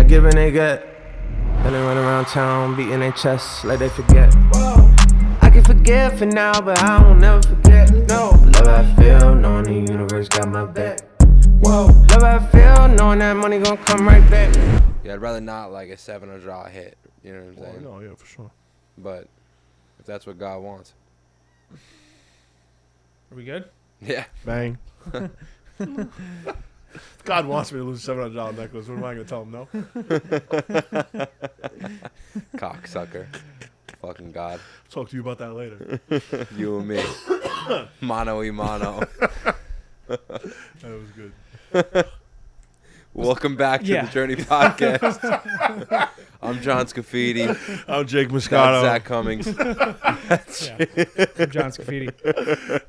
give and they get. And they run around town beating their chests like they forget. I can forget for now, but I won't never forget. No, love how I feel, knowing the universe got my back. Whoa, love how I feel, knowing that money gon' come right back. Yeah, I'd rather not like a $700 hit. You know what I'm saying? No, yeah, for sure. But if that's what God wants. Are we good? Yeah. Bang. God wants me to lose a $700 necklace. What am I going to tell him? No? Cocksucker. Fucking God. Talk to you about that later. You and me. Mano y mano. That was good. Welcome back to the Journey Podcast. I'm John Scafidi. I'm Jake Moscato. That's Zach Cummings. I'm John Scafidi.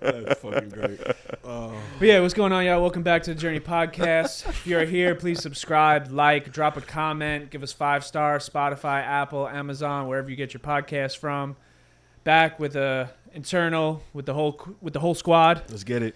That's fucking great. But yeah, what's going on, y'all? Welcome back to the Journey Podcast. If you're here, please subscribe, like, drop a comment, give us 5 stars, Spotify, Apple, Amazon, wherever you get your podcast from. Back with the whole squad. Let's get it.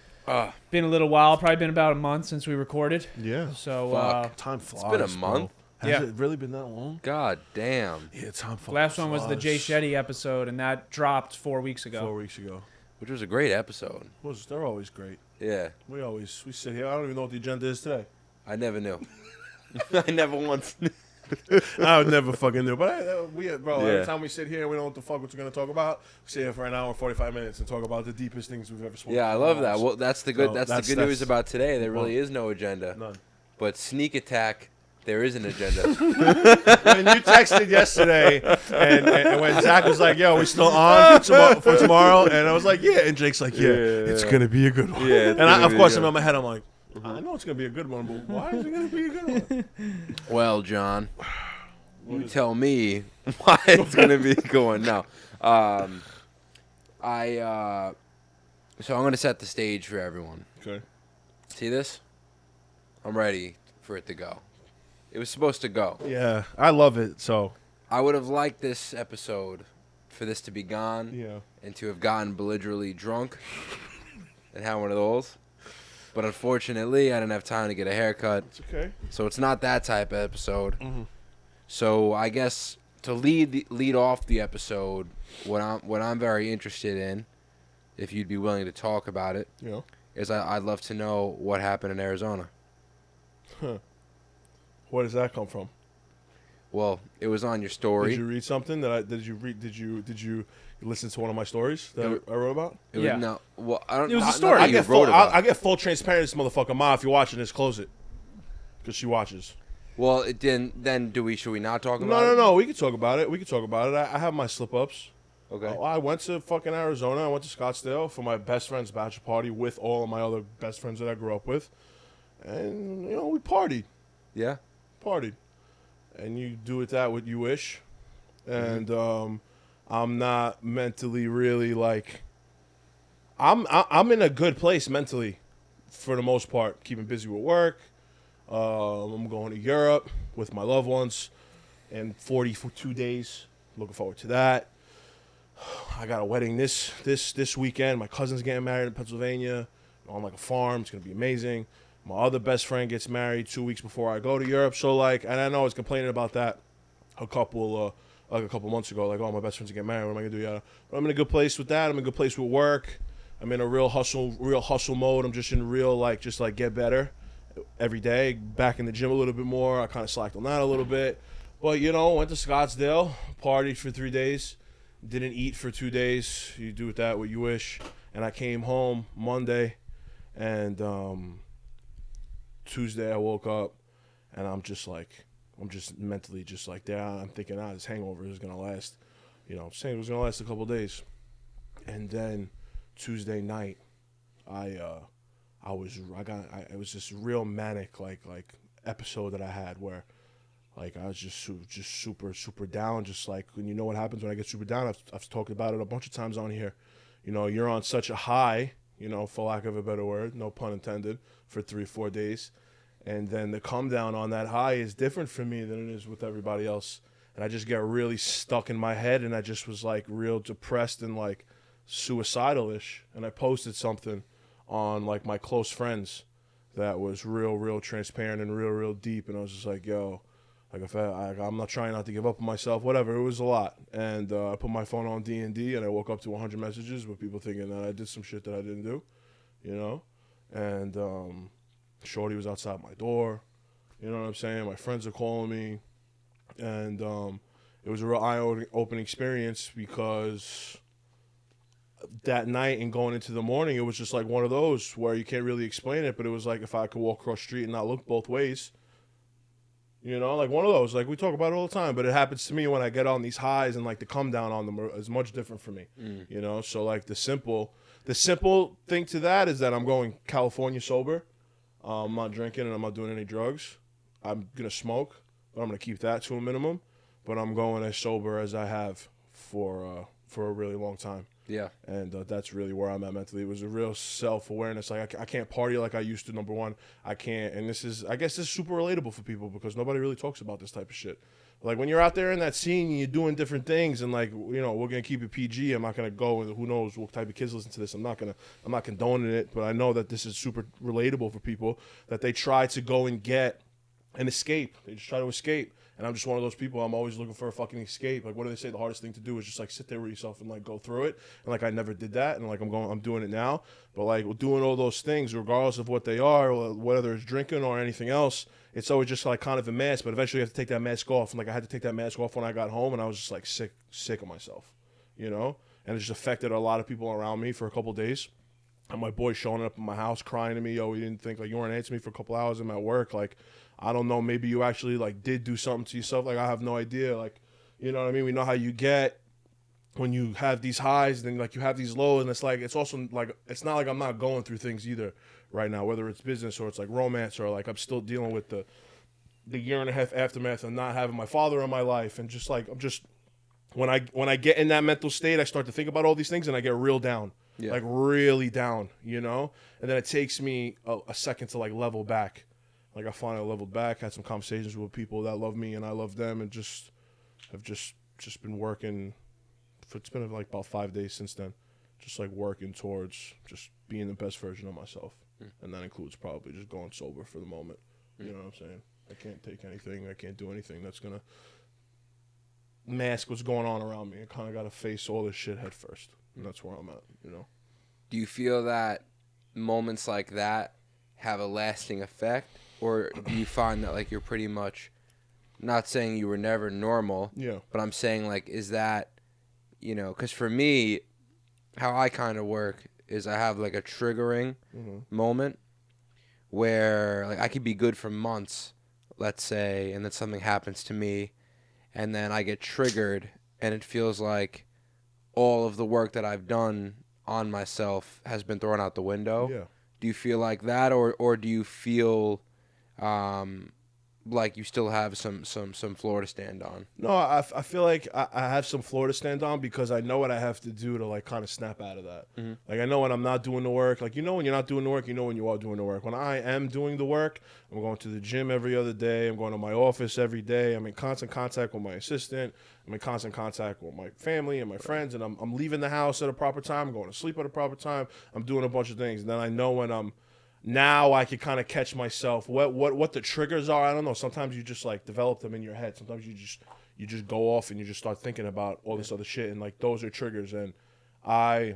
Been a little while, probably been about a month since we recorded. Yeah. So time flies. It's been a month. Has it really been that long? God damn. Yeah, time flies. last one was the Jay Shetty episode, and that dropped 4 weeks ago. 4 weeks ago. Which was a great episode. They're always great. Yeah. We sit here. I don't even know what the agenda is today. I never knew. I never once knew. I would never fucking knew. But every Yeah. time we sit here and we don't know what the fuck we're going to talk about, we sit here for an hour and 45 minutes and talk about the deepest things we've ever spoken about. Yeah, I love that. Well, that's the good. So that's the good news about today. There really is no agenda. None. But sneak attack, there is an agenda. When you texted yesterday, and when Zach was like, "Yo, we still on for tomorrow?" and I was like, "Yeah," and Jake's like, "Yeah, it's gonna be a good one." Yeah, and of course, in my head, I'm like, "I know it's gonna be a good one, but why is it gonna be a good one?" Well, John, you tell me why it's gonna be going now. So I'm gonna set the stage for everyone. Okay. See this? I'm ready for it to go. It was supposed to go. Yeah, I love it. So I would have liked this episode for this to be gone. Yeah. And to have gotten belligerently drunk and have one of those. But unfortunately, I didn't have time to get a haircut. It's okay. So it's not that type of episode. Mm-hmm. So I guess to lead off the episode, what I'm very interested in, if you'd be willing to talk about it, Yeah. is I'd love to know what happened in Arizona. Huh. Where does that come from? Well, it was on your story. Did you read something Did you listen to one of my stories that I wrote about? It Yeah. Was, no. Well, I don't. It was a not story. that you wrote about. I get full transparency, motherfucker. Ma, if you're watching this, close it, because she watches. Well, it didn't. Then should we not talk about it? No. We can talk about it. I have my slip ups. Okay. I went to fucking Arizona. I went to Scottsdale for my best friend's bachelor party with all of my other best friends that I grew up with, and we partied. Yeah. And you do with that what you wish. And I'm not mentally really like. I'm in a good place mentally, for the most part. Keeping busy with work. I'm going to Europe with my loved ones in 42 days. Looking forward to that. I got a wedding this weekend. My cousin's getting married in Pennsylvania on like a farm. It's gonna be amazing. My other best friend gets married 2 weeks before I go to Europe. So and I know I was complaining about that a couple months ago. Like, oh, my best friend's getting married. What am I gonna do? Yeah, but I'm in a good place with that. I'm in a good place with work. I'm in a real hustle mode. I'm just in real get better every day. Back in the gym a little bit more. I kind of slacked on that a little bit. But went to Scottsdale, partied for 3 days. Didn't eat for 2 days. You do with that what you wish. And I came home Monday, and Tuesday I woke up, and I'm just mentally just like there. I'm thinking, this hangover is gonna last. Saying it was gonna last a couple days. And then Tuesday night, it was this real manic like episode that I had where. Like, I was just super, super down. Just like, when you know what happens when I get super down, I've talked about it a bunch of times on here. You're on such a high, for lack of a better word, no pun intended, for 3 or 4 days. And then the come down on that high is different for me than it is with everybody else. And I just get really stuck in my head, and I just was like real depressed and like suicidal-ish. And I posted something on like my close friends that was real, real transparent and real, real deep. And I was just like, yo, Like if I'm not trying not to give up on myself, whatever. It was a lot, and I put my phone on D&D, and I woke up to 100 messages with people thinking that I did some shit that I didn't do, you know. And Shorty was outside my door, you know what I'm saying. My friends are calling me, and it was a real eye-opening experience because that night and going into the morning, it was just like one of those where you can't really explain it, but it was like if I could walk across the street and not look both ways. You know, like one of those, like we talk about it all the time, but it happens to me when I get on these highs, and like the come down on them is much different for me, you know? So like the simple thing to that is that I'm going California sober. I'm not drinking and I'm not doing any drugs. I'm going to smoke, but I'm going to keep that to a minimum, but I'm going as sober as I have for a really long time. Yeah. And that's really where I'm at mentally. It was a real self-awareness. Like, I can't party like I used to, number one. I can't. And I guess this is super relatable for people because nobody really talks about this type of shit. Like, when you're out there in that scene and you're doing different things and, like, you know, we're going to keep it PG. I'm not going to go and who knows what type of kids listen to this. I'm not condoning it, but I know that this is super relatable for people that they try to go and get an escape. They just try to escape. And I'm just one of those people. I'm always looking for a fucking escape. Like, what do they say? The hardest thing to do is just like sit there with yourself and like go through it. And like I never did that. And like I'm doing it now. But like doing all those things, regardless of what they are, whether it's drinking or anything else, it's always just like kind of a mask. But eventually you have to take that mask off. And like I had to take that mask off when I got home, and I was just like sick of myself, you know. And it just affected a lot of people around me for a couple of days. And my boy showing up in my house crying to me, yo, we didn't think like you weren't answering me for a couple hours. I'm at work, like. I don't know, maybe you actually, like, did do something to yourself. Like, I have no idea. Like, you know what I mean? We know how you get when you have these highs, then, like, you have these lows. And it's, like, it's also, like, it's not like I'm not going through things either right now, whether it's business or it's, like, romance or, like, I'm still dealing with the year and a half aftermath of not having my father in my life. And just, like, when I get in that mental state, I start to think about all these things and I get real down. Yeah. Like, really down, you know? And then it takes me a second to, like, level back. Like, I finally leveled back, had some conversations with people that love me and I love them, and just have just been working. It's been like about 5 days since then. Just like working towards just being the best version of myself. And that includes probably just going sober for the moment. You know what I'm saying? I can't take anything. I can't do anything that's going to mask what's going on around me. I kind of got to face all this shit head first. And that's where I'm at, you know? Do you feel that moments like that have a lasting effect? Or do you find that, like, you're pretty much, not saying you were never normal, but I'm saying, like, is that, you know, because for me, how I kind of work is I have, like, a triggering moment where, like, I could be good for months, let's say, and then something happens to me, and then I get triggered, and it feels like all of the work that I've done on myself has been thrown out the window. Yeah. Do you feel like that, or do you feel like you still have some floor to stand on? No, I feel like I have some floor to stand on because I know what I have to do to like kind of snap out of that. Like I know when I'm not doing the work. Like you know when you're not doing the work, you know when you are doing the work. When I am doing the work, I'm going to the gym every other day. I'm going to my office every day. I'm in constant contact with my assistant. I'm in constant contact with my family and my friends. And I'm leaving the house at a proper time. I'm going to sleep at a proper time. I'm doing a bunch of things. And then I know when now I can kind of catch myself what the triggers are. I don't know. Sometimes you just like develop them in your head. Sometimes you just go off and you just start thinking about all this other shit, and like those are triggers, and I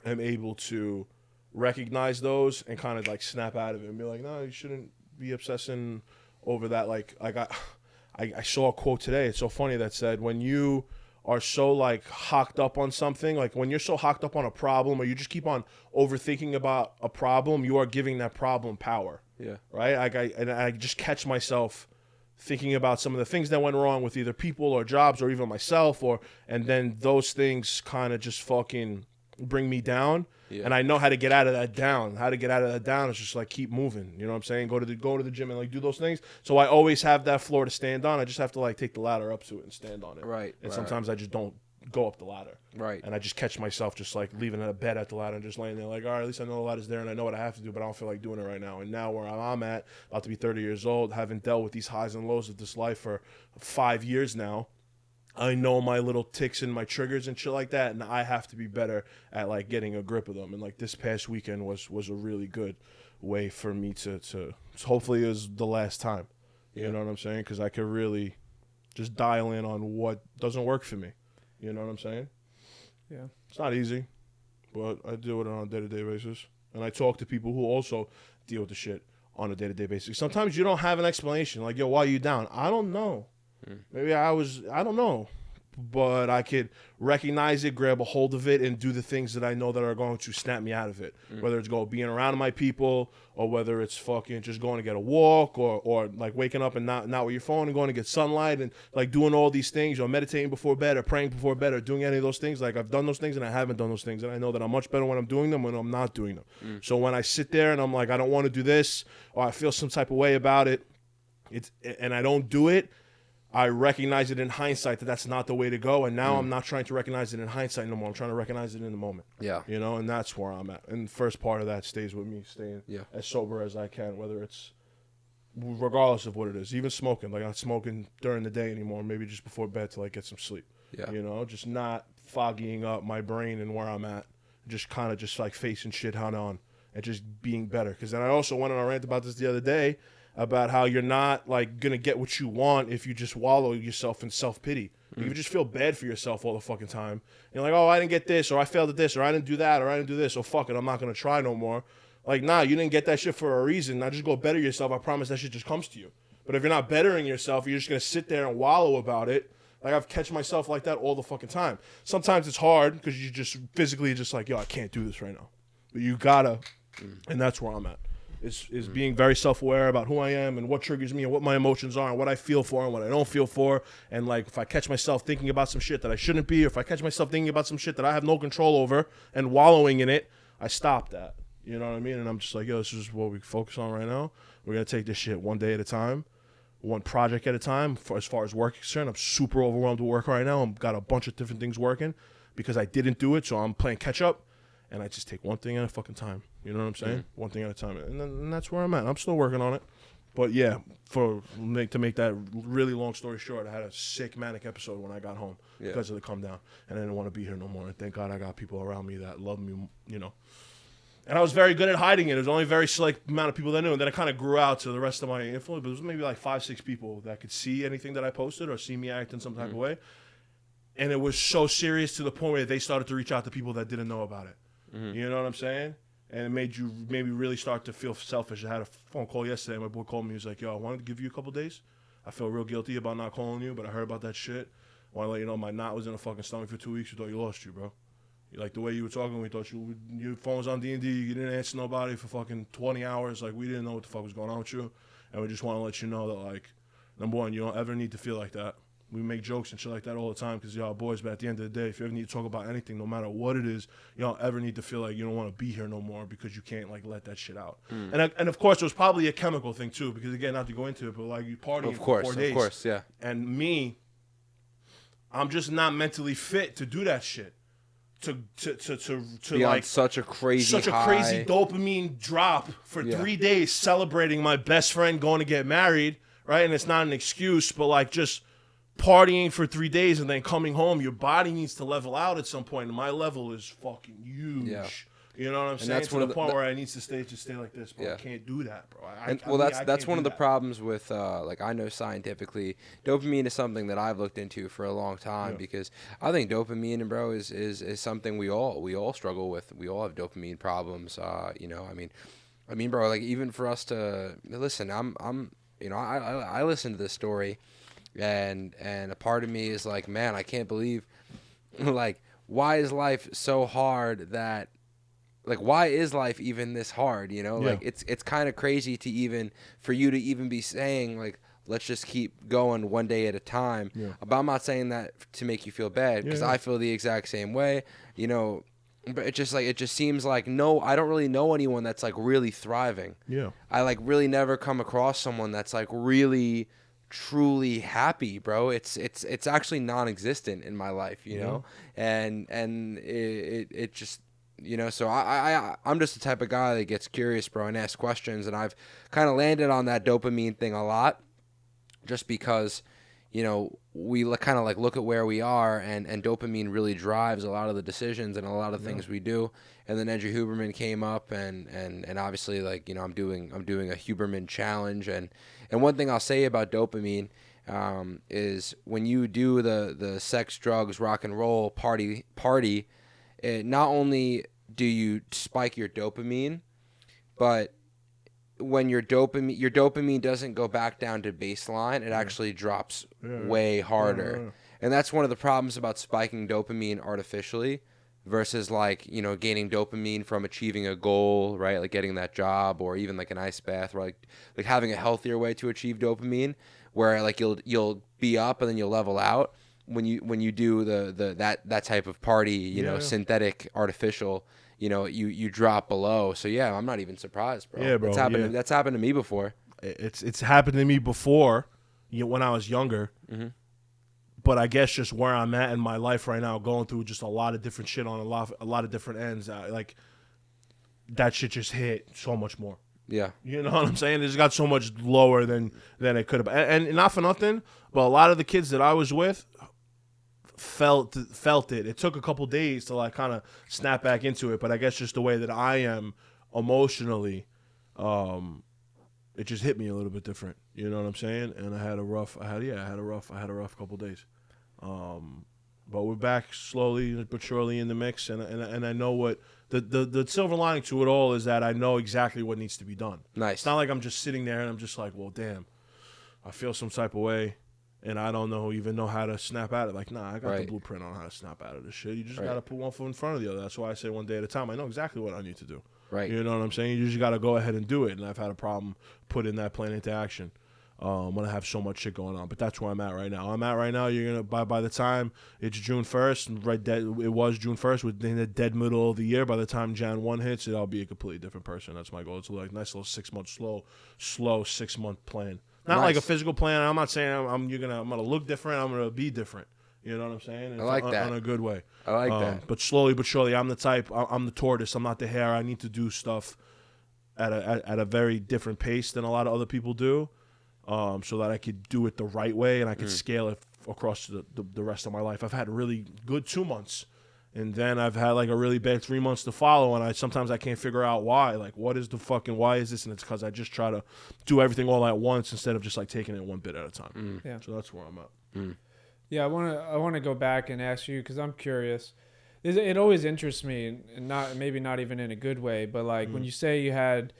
am able to recognize those and kind of like snap out of it and be like, no, you shouldn't be obsessing over that. Like I saw a quote today. It's so funny that said, when you are so like hocked up on something, like when you're so hocked up on a problem, or you just keep on overthinking about a problem, you are giving that problem power. Yeah. Right. I just catch myself thinking about some of the things that went wrong with either people or jobs or even myself, and then those things kind of just fucking bring me down. Yeah. And I know how to get out of that down. How to get out of that down is just like keep moving. You know what I'm saying? Go to the gym and like do those things. So I always have that floor to stand on. I just have to like take the ladder up to it and stand on it. Right. And sometimes I just don't go up the ladder. Right. And I just catch myself just like leaving a bed at the ladder and just laying there like, all right, at least I know the ladder's there and I know what I have to do, but I don't feel like doing it right now. And now where I'm at, about to be 30 years old, having dealt with these highs and lows of this life for 5 years now, I know my little ticks and my triggers and shit like that, and I have to be better at like getting a grip of them. And like this past weekend was a really good way for me to hopefully it was the last time, You know what I'm saying? Because I could really just dial in on what doesn't work for me. You know what I'm saying? Yeah. It's not easy, but I deal with it on a day-to-day basis. And I talk to people who also deal with the shit on a day-to-day basis. Sometimes you don't have an explanation. Like, yo, why are you down? I don't know. Maybe I don't know. But I could recognize it, grab a hold of it, and do the things that I know that are going to snap me out of it. Whether it's being around my people, or whether it's fucking just going to get a walk, or like waking up and not with your phone and going to get sunlight, and like doing all these things, or meditating before bed, or praying before bed, or doing any of those things. Like, I've done those things and I haven't done those things, and I know that I'm much better when I'm doing them when I'm not doing them. So when I sit there and I'm like, I don't want to do this, or I feel some type of way about it, and I don't do it, I recognize it in hindsight that that's not the way to go, and now I'm not trying to recognize it in hindsight no more. I'm trying to recognize it in the moment. Yeah. You know, and that's where I'm at. And the first part of that stays with me, staying as sober as I can, whether it's regardless of what it is. Even smoking. Like, I'm not smoking during the day anymore, maybe just before bed to, like, get some sleep. Yeah. You know, just not foggying up my brain and where I'm at. Just kind of just, like, facing shit head on and just being better. Because then I also went on a rant about this the other day, about how you're not, like, going to get what you want if you just wallow yourself in self-pity. You just feel bad for yourself all the fucking time. You're like, oh, I didn't get this, or I failed at this, or I didn't do that, or I didn't do this, so fuck it, I'm not going to try no more. Like, nah, you didn't get that shit for a reason. Now just go better yourself. I promise that shit just comes to you. But if you're not bettering yourself, you're just going to sit there and wallow about it. Like, I've catch myself like that all the fucking time. Sometimes it's hard because you just physically just like, yo, I can't do this right now. But you gotta, and that's where I'm at. Is being very self-aware about who I am and what triggers me and what my emotions are and what I feel for and what I don't feel for. And, like, if I catch myself thinking about some shit that I shouldn't be, or if I catch myself thinking about some shit that I have no control over and wallowing in it, I stop that. You know what I mean? And I'm just like, yo, this is what we focus on right now. We're going to take this shit one day at a time, one project at a time. As far as work is concerned, I'm super overwhelmed with work right now. I've got a bunch of different things working because I didn't do it, so I'm playing catch-up. And I just take one thing at a fucking time. You know what I'm saying? One thing at a time. And that's where I'm at. I'm still working on it. But, yeah, to make that really long story short, I had a sick Manic episode when I got home because of the come down. And I didn't want to be here no more. And thank God I got people around me that love me, you know. And I was very good at hiding it. There was only a very select amount of people that knew. And then it kind of grew out to the rest of my influence. But it was maybe like 5-6 people that could see anything that I posted or see me act in some type of way. And it was so serious to the point where they started to reach out to people that didn't know about it. You know what I'm saying? And it made you maybe really start to feel selfish. I had a phone call yesterday. My boy called me. He was like, yo, I wanted to give you a couple days. I feel real guilty about not calling you, but I heard about that shit. I want to let you know my knot was in a fucking stomach for 2 weeks. We thought you lost you, bro. Like, the way you were talking, we thought your phone was on D&D. You didn't answer nobody for fucking 20 hours. Like, we didn't know what the fuck was going on with you. And we just want to let you know that, like, number one, you don't ever need to feel like that. We make jokes and shit like that all the time because y'all boys, but at the end of the day, if you ever need to talk about anything, no matter what it is, you don't ever need to feel like you don't want to be here no more because you can't, like, let that shit out. And of course, it was probably a chemical thing too because, again, not to go into it, but, like, you partying for 4 days. Of course, yeah. And me, I'm just not mentally fit to do that shit. To be like such a crazy dopamine drop for 3 days celebrating my best friend going to get married, right? And it's not an excuse, but, like, just partying for 3 days and then coming home, your body needs to level out at some point. And my level is fucking huge. Yeah. You know what I'm saying? That's to the point where I need to stay like this, but I can't do that, bro. That's one of the problems with, like, I know scientifically, dopamine is something that I've looked into for a long time because I think dopamine, bro, is something we all struggle with. We all have dopamine problems. You know, I mean, bro, like, even for us to listen, I'm you know, I listen to this story. And a part of me is like, man, I can't believe, like, why is life so hard that, like, why is life even this hard, you know? Like, it's kind of crazy for you to even be saying, like, let's just keep going one day at a time. But I'm not saying that to make you feel bad because I feel the exact same way, you know? But it just seems like, no, I don't really know anyone that's, like, really thriving. I, like, really never come across someone that's, like, really truly happy, bro. It's actually non-existent in my life, you know. And it just, you know, so I'm just the type of guy that gets curious, bro, and asks questions, and I've kind of landed on that dopamine thing a lot just because, you know, we kind of like look at where we are, and dopamine really drives a lot of the decisions and a lot of things we do. And then Andrew Huberman came up, and obviously, like, you know, I'm doing a Huberman challenge, and one thing I'll say about dopamine is when you do the sex, drugs, rock and roll party, not only do you spike your dopamine, but when your dopamine doesn't go back down to baseline, it actually drops way harder. And that's one of the problems about spiking dopamine artificially versus, like, you know, gaining dopamine from achieving a goal, right? Like getting that job, or even like an ice bath, or like having a healthier way to achieve dopamine, where like you'll be up and then you'll level out. When you do that type of party, you know, synthetic, artificial, you know, you drop below. So yeah, I'm not even surprised, bro. Yeah, bro. That's happened to me before. It's happened to me before, you know, when I was younger. Mm-hmm. But I guess just where I'm at in my life right now, going through just a lot of different shit on a lot of different ends, like that shit just hit so much more. Yeah. You know what I'm saying? It just got so much lower than it could have. And not for nothing, but a lot of the kids that I was with felt it. It took a couple days to like kind of snap back into it, but I guess just the way that I am emotionally, it just hit me a little bit different. You know what I'm saying? And I had a rough couple days. But we're back slowly but surely in the mix, and I know what the silver lining to it all is, that I know exactly what needs to be done. Nice. It's not like I'm just sitting there and I'm just like, well, damn, I feel some type of way, and I don't even know how to snap out of it. Like, nah, I got the blueprint on how to snap out of this shit. You just got to put one foot in front of the other. That's why I say one day at a time. I know exactly what I need to do. Right. You know what I'm saying? You just got to go ahead and do it. And I've had a problem putting that plan into action when I have so much shit going on. But that's where I'm at right now. You're gonna by the time it's June 1st, it was June 1st, within the dead middle of the year. By the time Jan 1 hits, I'll be a completely different person. That's my goal. It's like a nice little 6 month slow 6 month plan. Not like a physical plan. I'm not saying I'm gonna look different. I'm gonna be different. You know what I'm saying? I like that. In a good way. I like that. But slowly but surely, I'm the type. I'm the tortoise. I'm not the hare. I need to do stuff at a very different pace than a lot of other people do, so that I could do it the right way and I could scale it across the rest of my life. I've had a really good 2 months, and then I've had like a really bad 3 months to follow, and sometimes I can't figure out why. Like, why is this? And it's because I just try to do everything all at once instead of just like taking it one bit at a time. Yeah. So that's where I'm at. Yeah, I want to go back and ask you, because I'm curious. It always interests me, and not even in a good way, but like when you say you had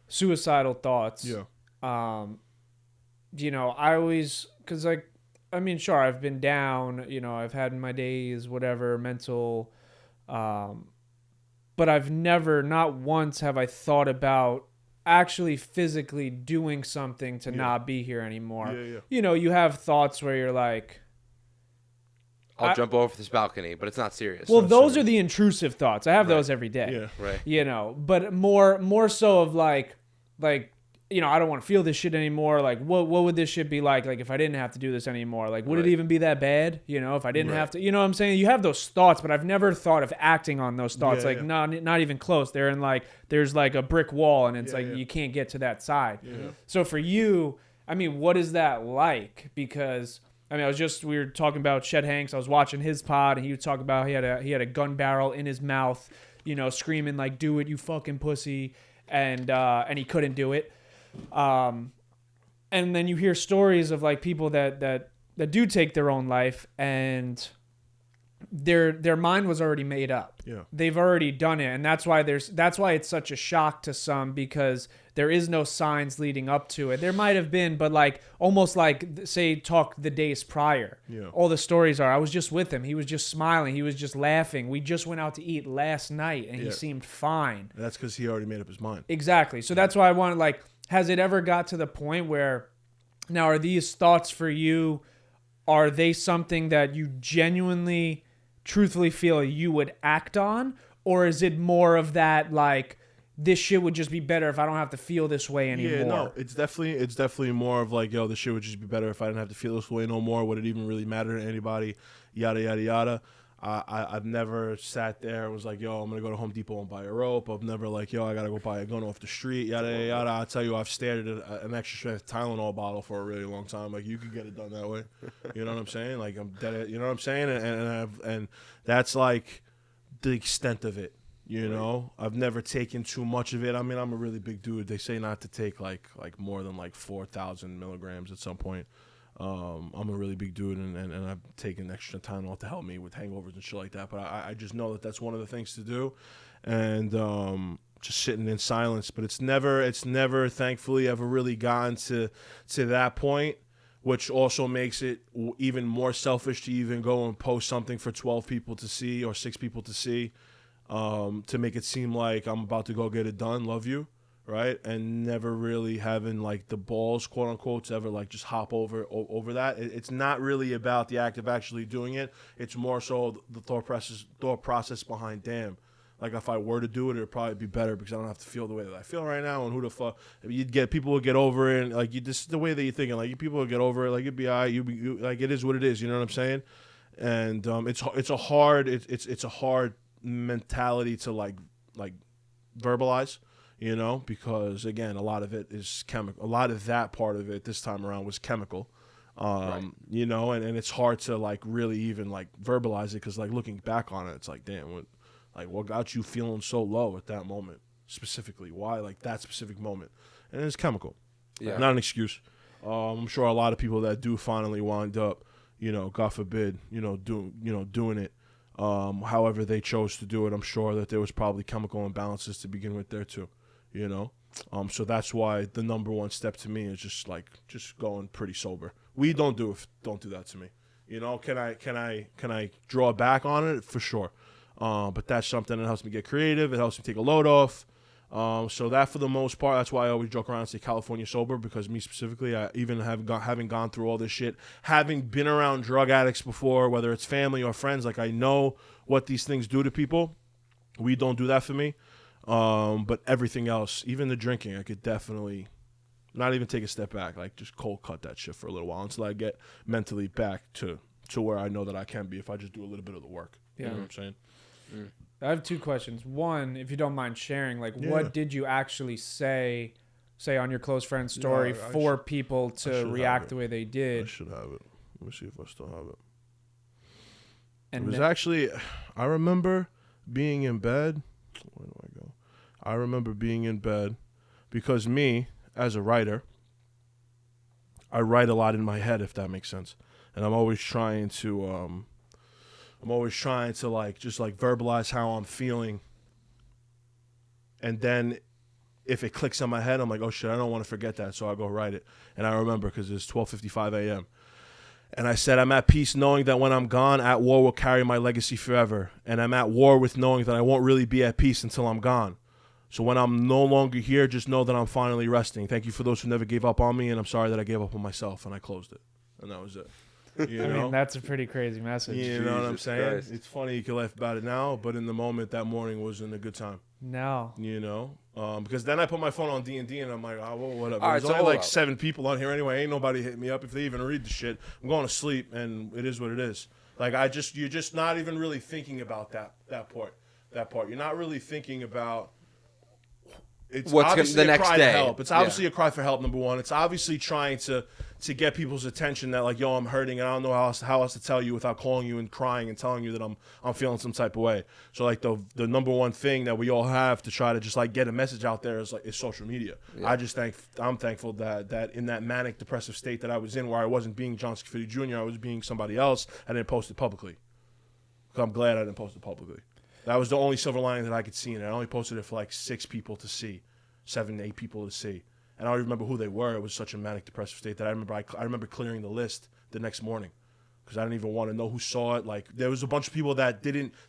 suicidal thoughts. Yeah. You know, I always, because like, I mean, sure, I've been down. You know, I've had my days, whatever, mental. But I've never, not once, have I thought about actually physically doing something to not be here anymore. Yeah. You know, you have thoughts where you're like, I'll jump over this balcony, but it's not serious. Well, those are the intrusive thoughts. I have those every day. Yeah. Right. You know, but more so of like, you know, I don't want to feel this shit anymore. Like, what would this shit be like if I didn't have to do this anymore? Like, would it even be that bad? You know, if I didn't have to, you know what I'm saying? You have those thoughts, but I've never thought of acting on those thoughts. Not even close. They're in like, there's like a brick wall, and it's you can't get to that side. Yeah. So for you, I mean, what is that like? Because I mean, we were talking about Chet Hanks. I was watching his pod, and he was talking about he had a gun barrel in his mouth, you know, screaming like, "Do it, you fucking pussy," and he couldn't do it. And then you hear stories of like people that do take their own life, and their mind was already made up. Yeah. They've already done it, and that's why it's such a shock to some, because there is no signs leading up to it. There might have been, but like almost like, say, talk the days prior. Yeah. All the stories are, I was just with him. He was just smiling. He was just laughing. We just went out to eat last night, and he seemed fine. And that's because he already made up his mind. Exactly. So that's why I wanted, like, has it ever got to the point where, now are these thoughts for you, are they something that you genuinely, truthfully feel you would act on? Or is it more of that, like, this shit would just be better if I don't have to feel this way anymore? Yeah, no, it's definitely more of like, yo, this shit would just be better if I didn't have to feel this way no more. Would it even really matter to anybody? Yada, yada, yada. I've never sat there and was like, yo, I'm gonna go to Home Depot and buy a rope. I've never like, yo, I gotta go buy a gun off the street, yada yada yada. I'll tell you, I've stared at an extra strength Tylenol bottle for a really long time. Like, you could get it done that way. You know what I'm saying? Like, I'm dead. You know what I'm saying? And that's like the extent of it. You know, I've never taken too much of it. I mean, I'm a really big dude. They say not to take like more than like 4,000 milligrams at some point. I'm a really big dude, and I've taken extra Tylenol to help me with hangovers and shit like that. But I just know that that's one of the things to do, and just sitting in silence. But it's never, thankfully, ever really gotten to that point, which also makes it even more selfish to even go and post something for 12 people to see or 6 people to see, to make it seem like I'm about to go get it done. Love you. Right, and never really having like the balls, quote unquote, to ever like just hop over that. It's not really about the act of actually doing it. It's more so the thought process behind. Damn, like if I were to do it, it'd probably be better because I don't have to feel the way that I feel right now. And who the fuck people would get over it. And like this is the way that you're thinking. Like people would get over it. Like it'd be alright. Like it is what it is. You know what I'm saying? And it's a hard mentality to like verbalize. You know, because again, a lot of it is chemical. A lot of that part of it this time around was chemical. Right. You know, and it's hard to like really even like verbalize it because like looking back on it, it's like, damn, what got you feeling so low at that moment specifically? Why like that specific moment? And it's chemical. Yeah, not an excuse. I'm sure a lot of people that do finally wind up, you know, God forbid, doing it. However they chose to do it, I'm sure that there was probably chemical imbalances to begin with there too. You know, so that's why the number one step to me is just going pretty sober. We don't do that to me. You know, can I draw back on it for sure? But that's something that helps me get creative. It helps me take a load off. So that for the most part, that's why I always joke around and say California sober, because me specifically, I even having gone through all this shit, having been around drug addicts before, whether it's family or friends, like I know what these things do to people. We don't do that for me. But everything else, even the drinking, I could definitely not even take a step back, like just cold cut that shit for a little while until I get mentally back to where I know that I can be if I just do a little bit of the work. Yeah. You know what I'm saying? Mm. I have 2 questions. One, if you don't mind sharing, like what did you actually say on your close friend's story for people to react the way they did? I should have it. Let me see if I still have it. And it was actually, I remember being in bed. Where do I go? I remember being in bed because me, as a writer, I write a lot in my head, if that makes sense. And I'm always trying to like just like verbalize how I'm feeling. And then if it clicks in my head, I'm like, oh shit, I don't want to forget that. So I go write it. And I remember because it's 12:55 a.m. And I said, I'm at peace knowing that when I'm gone, At War will carry my legacy forever. And I'm at war with knowing that I won't really be at peace until I'm gone. So when I'm no longer here, just know that I'm finally resting. Thank you for those who never gave up on me, and I'm sorry that I gave up on myself. And I closed it. And that was it. You know? I mean, that's a pretty crazy message. You know what I'm saying? Christ. It's funny you can laugh about it now, but in the moment, that morning wasn't a good time. No. You know? Because then I put my phone on D&D, and I'm like, oh, well, whatever. There's only like 7 people on here anyway. Ain't nobody hitting me up. If they even read the shit, I'm going to sleep, and it is what it is. Like, you're just not even really thinking about that part. You're not really thinking about... It's what's obviously the a next cry day. to help. It's obviously a cry for help, number one. It's obviously trying to get people's attention that, like, yo, I'm hurting, and I don't know how else to tell you without calling you and crying and telling you that I'm feeling some type of way. So, like, the number one thing that we all have to try to just, like, get a message out there is social media. Yeah. I'm thankful that in that manic depressive state that I was in, where I wasn't being John Scafidi Jr., I was being somebody else, I didn't post it publicly. So I'm glad I didn't post it publicly. That was the only silver lining that I could see in it. I only posted it for like 6 people to see, 7, 8 people to see. And I don't remember who they were. It was such a manic depressive state that I remember clearing the list the next morning because I didn't even want to know who saw it. Like, there was a bunch of people that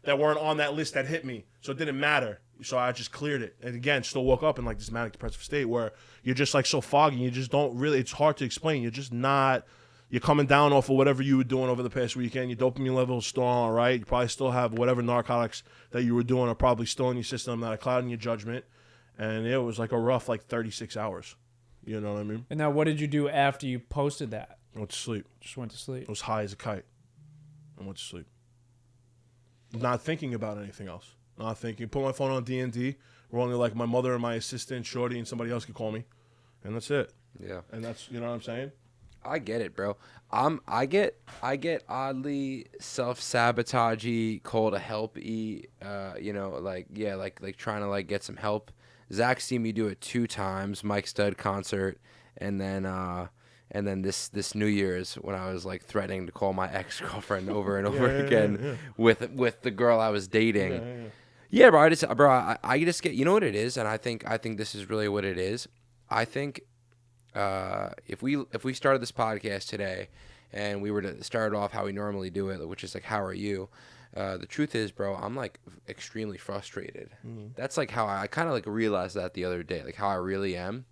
weren't on that list that hit me, so it didn't matter. So I just cleared it. And again, still woke up in like this manic depressive state where you're just like so foggy. You just don't really. It's hard to explain. You're just not. You're coming down off of whatever you were doing over the past weekend. Your dopamine level is still all right. You probably still have whatever narcotics that you were doing are probably still in your system, not a cloud in your judgment. And it was like a rough 36 hours. You know what I mean? And now what did you do after you posted that? I went to sleep. Just went to sleep. I was high as a kite. I went to sleep. not thinking about anything else. Not thinking. Put my phone on D&D. We're only like my mother and my assistant, Shorty, and somebody else could call me. And that's it. Yeah. And that's, you know what I'm saying? I get it, bro. I get oddly self-sabotagey, call to help-y, like trying to like get some help. Zach seen me do it 2 times, Mike Stud concert, and then this New Year's when I was like threatening to call my ex-girlfriend over and over again with the girl I was dating. Yeah, bro. I just get, you know what it is, and I think this is really what it is. I think if we started this podcast today and we were to start off how we normally do it, which is like, how are you? The truth is, bro, I'm like extremely frustrated. That's like how I kind of like realized that the other day, like how I really am.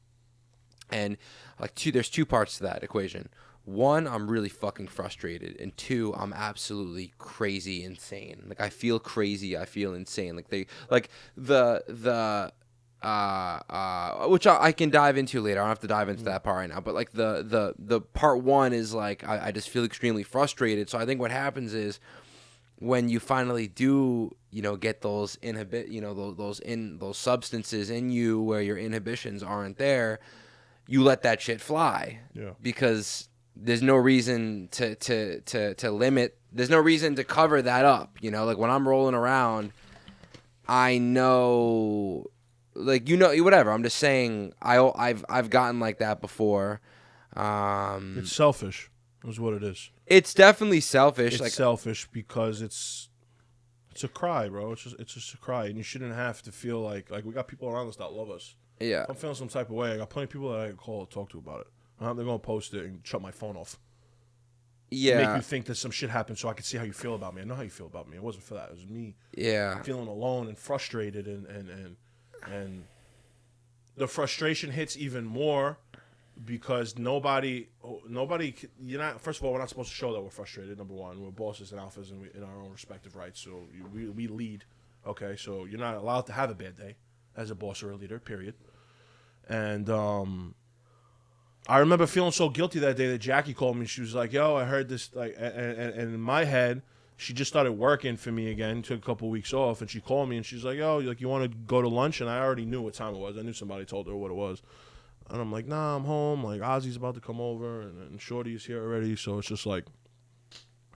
And like there's 2 parts to that equation. 1, I'm really fucking frustrated, and 2, I'm absolutely crazy insane. Like I feel crazy, I feel insane. Like which I can dive into later. I don't have to dive into that part right now. But like the part 1 is like I just feel extremely frustrated. So I think what happens is when you finally do, get those those substances in you where your inhibitions aren't there, you let that shit fly. Yeah. Because there's no reason to limit. There's no reason to cover that up. Like when I'm rolling around, I know. Like, whatever. I'm just saying I've gotten like that before. It's selfish is what it is. It's definitely selfish. It's selfish because it's a cry, bro. It's just a cry, and you shouldn't have to feel like we got people around us that love us. Yeah. If I'm feeling some type of way, I got plenty of people that I can call and talk to about it. They're gonna post it and shut my phone off. Yeah. Make you think that some shit happened so I could see how you feel about me. I know how you feel about me. It wasn't for that. It was me. Yeah. Feeling alone and frustrated and the frustration hits even more because nobody, you're not, first of all, we're not supposed to show that we're frustrated, number 1. We're bosses and alphas and in our own respective rights, so we lead, okay? So you're not allowed to have a bad day as a boss or a leader, period. And I remember feeling so guilty that day that Jackie called me. She was like, yo, I heard this, like, and in my head, she just started working for me again, took a couple weeks off, and she called me, and she's like, yo, like, you want to go to lunch? And I already knew what time it was. I knew somebody told her what it was. And I'm like, nah, I'm home. Like, Ozzy's about to come over, and Shorty's here already. So it's just like,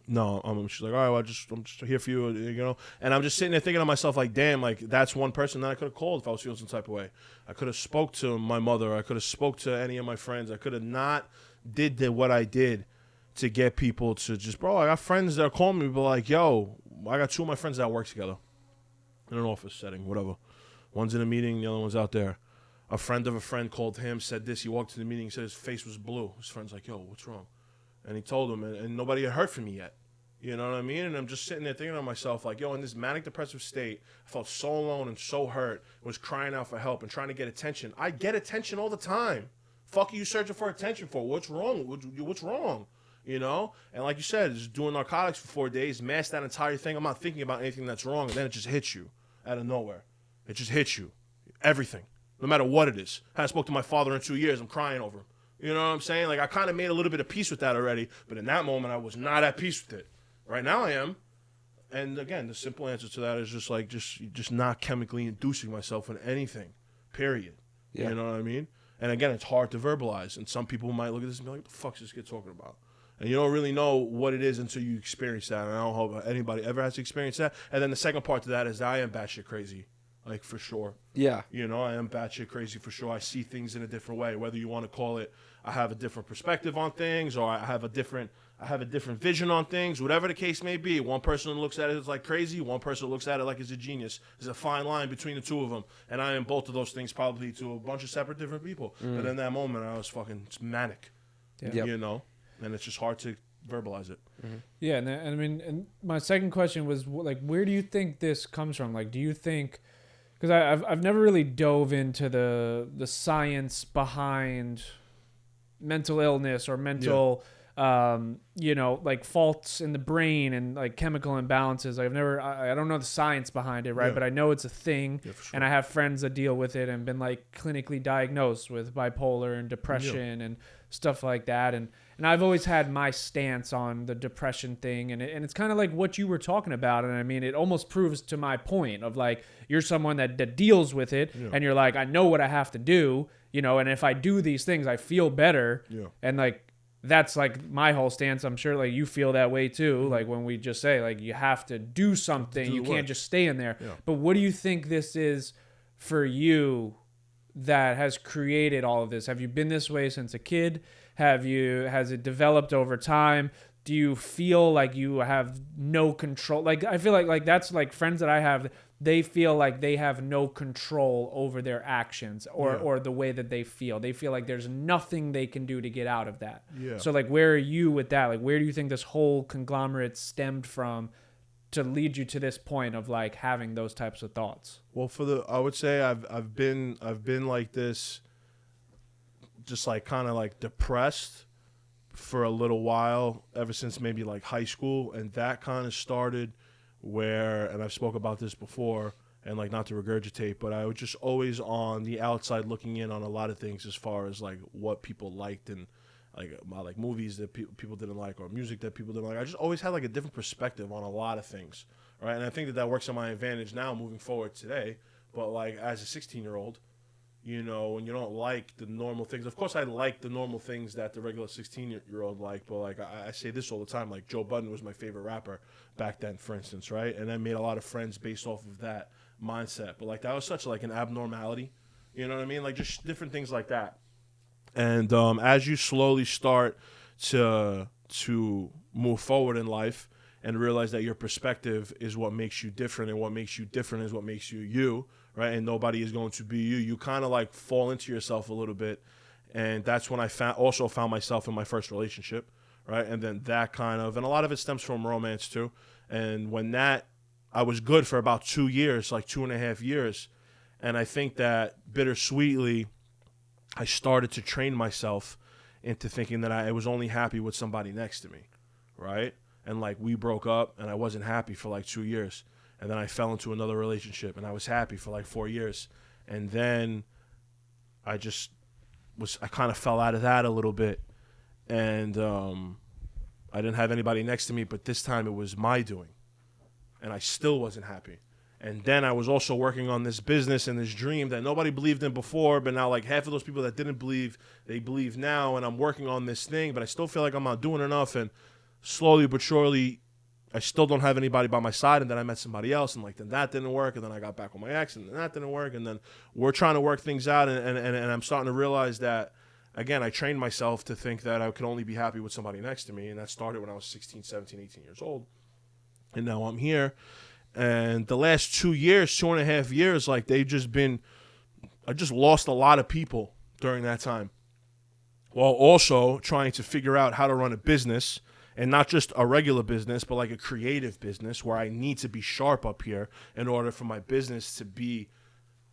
no. She's like, all right, well, I'm just here for you, And I'm just sitting there thinking to myself, like, damn, like, that's one person that I could have called if I was feeling some type of way. I could have spoke to my mother. I could have spoke to any of my friends. I could have not did what I did to get people to just, bro, I got friends that are calling me, but like, yo, I got 2 of my friends that work together in an office setting, whatever. One's in a meeting, the other one's out there. A friend of a friend called him, said this. He walked to the meeting, said his face was blue. His friend's like, yo, what's wrong? And he told him, and nobody had heard from me yet. You know what I mean? And I'm just sitting there thinking to myself, like, yo, in this manic depressive state, I felt so alone and so hurt, was crying out for help and trying to get attention. I get attention all the time. Fuck are you searching for attention for? What's wrong? What's wrong? And like you said, just doing narcotics for 4 days, mask that entire thing. I'm not thinking about anything that's wrong, and then it just hits you out of nowhere. It just hits you. Everything. No matter what it is. I spoke to my father in 2 years. I'm crying over him. You know what I'm saying? Like, I kind of made a little bit of peace with that already, but in that moment, I was not at peace with it. Right now, I am. And again, the simple answer to that is just like, just not chemically inducing myself in anything. Period. Yeah. You know what I mean? And again, it's hard to verbalize, and some people might look at this and be like, what the fuck's this kid talking about? And you don't really know what it is until you experience that. And I don't hope anybody ever has to experience that. And then the second part to that is that I am batshit crazy, like, for sure. Yeah. I am batshit crazy for sure. I see things in a different way. Whether you want to call it, I have a different perspective on things, or I have a different vision on things. Whatever the case may be. One person looks at it as like crazy. One person looks at it like it's a genius. There's a fine line between the 2 of them. And I am both of those things probably to a bunch of separate different people. But in that moment, I was fucking manic. Yeah. And it's just hard to verbalize it. Mm-hmm. Yeah, and I mean, and my second question was, like, where do you think this comes from? Like, do you think, because I've never really dove into the science behind mental illness or mental, like faults in the brain and like chemical imbalances. Like, I don't know the science behind it, right? Yeah. But I know it's a thing, sure. And I have friends that deal with it and been like clinically diagnosed with bipolar and depression and stuff like that. And And I've always had my stance on the depression thing, and it's kind of like what you were talking about. And I mean, it almost proves to my point of like, you're someone that deals with it, and you're like, I know what I have to do, you know, and if I do these things, I feel better. Yeah. And like, that's like my whole stance. I'm sure like you feel that way too. Like when we just say like, you have to do something, you can't just stay in there. Yeah. But what do you think this is for you that has created all of this? Have you been this way since a kid? Has it developed over time? Do you feel like you have no control? Like, I feel like that's like friends that I have, they feel like they have no control over their actions or the way that they feel. They feel like there's nothing they can do to get out of that. Yeah. So like, where are you with that? Like, where do you think this whole conglomerate stemmed from to lead you to this point of like having those types of thoughts? Well, I would say I've been like this, just like kind of like depressed for a little while, ever since maybe like high school. And that kind of started where, and I've spoke about this before, and like not to regurgitate, but I was just always on the outside looking in on a lot of things as far as like what people liked, and like movies that people didn't like, or music that people didn't like. I just always had like a different perspective on a lot of things, right? And I think that works to my advantage now moving forward today. But like as a 16-year-old, you know, when you don't like the normal things. Of course, I like the normal things that the regular 16-year-old like, but like I say this all the time, like Joe Budden was my favorite rapper back then, for instance, right? And I made a lot of friends based off of that mindset. But like that was such like an abnormality, you know what I mean? Like just different things like that. And as you slowly start to move forward in life and realize that your perspective is what makes you different, and what makes you different is what makes you you, right? And nobody is going to be you. You kind of like fall into yourself a little bit. And that's when I also found myself in my first relationship, right? And then that kind of, and a lot of it stems from romance too. And when I was good for about 2 years, like 2.5 years. And I think that bittersweetly, I started to train myself into thinking that I was only happy with somebody next to me, right? And like we broke up and I wasn't happy for like 2 years. And then I fell into another relationship and I was happy for like 4 years. And then I kind of fell out of that a little bit. And I didn't have anybody next to me, but this time it was my doing. And I still wasn't happy. And then I was also working on this business and this dream that nobody believed in before, but now like half of those people that didn't believe, they believe now. And I'm working on this thing, but I still feel like I'm not doing enough. And slowly but surely, I still don't have anybody by my side. And then I met somebody else, and like then that didn't work. And then I got back with my ex, and then that didn't work. And then we're trying to work things out. And I'm starting to realize that, again, I trained myself to think that I could only be happy with somebody next to me. And that started when I was 16, 17, 18 years old. And now I'm here. And the last 2 years, 2.5 years, like I just lost a lot of people during that time, while also trying to figure out how to run a business, and not just a regular business, but like a creative business where I need to be sharp up here in order for my business to be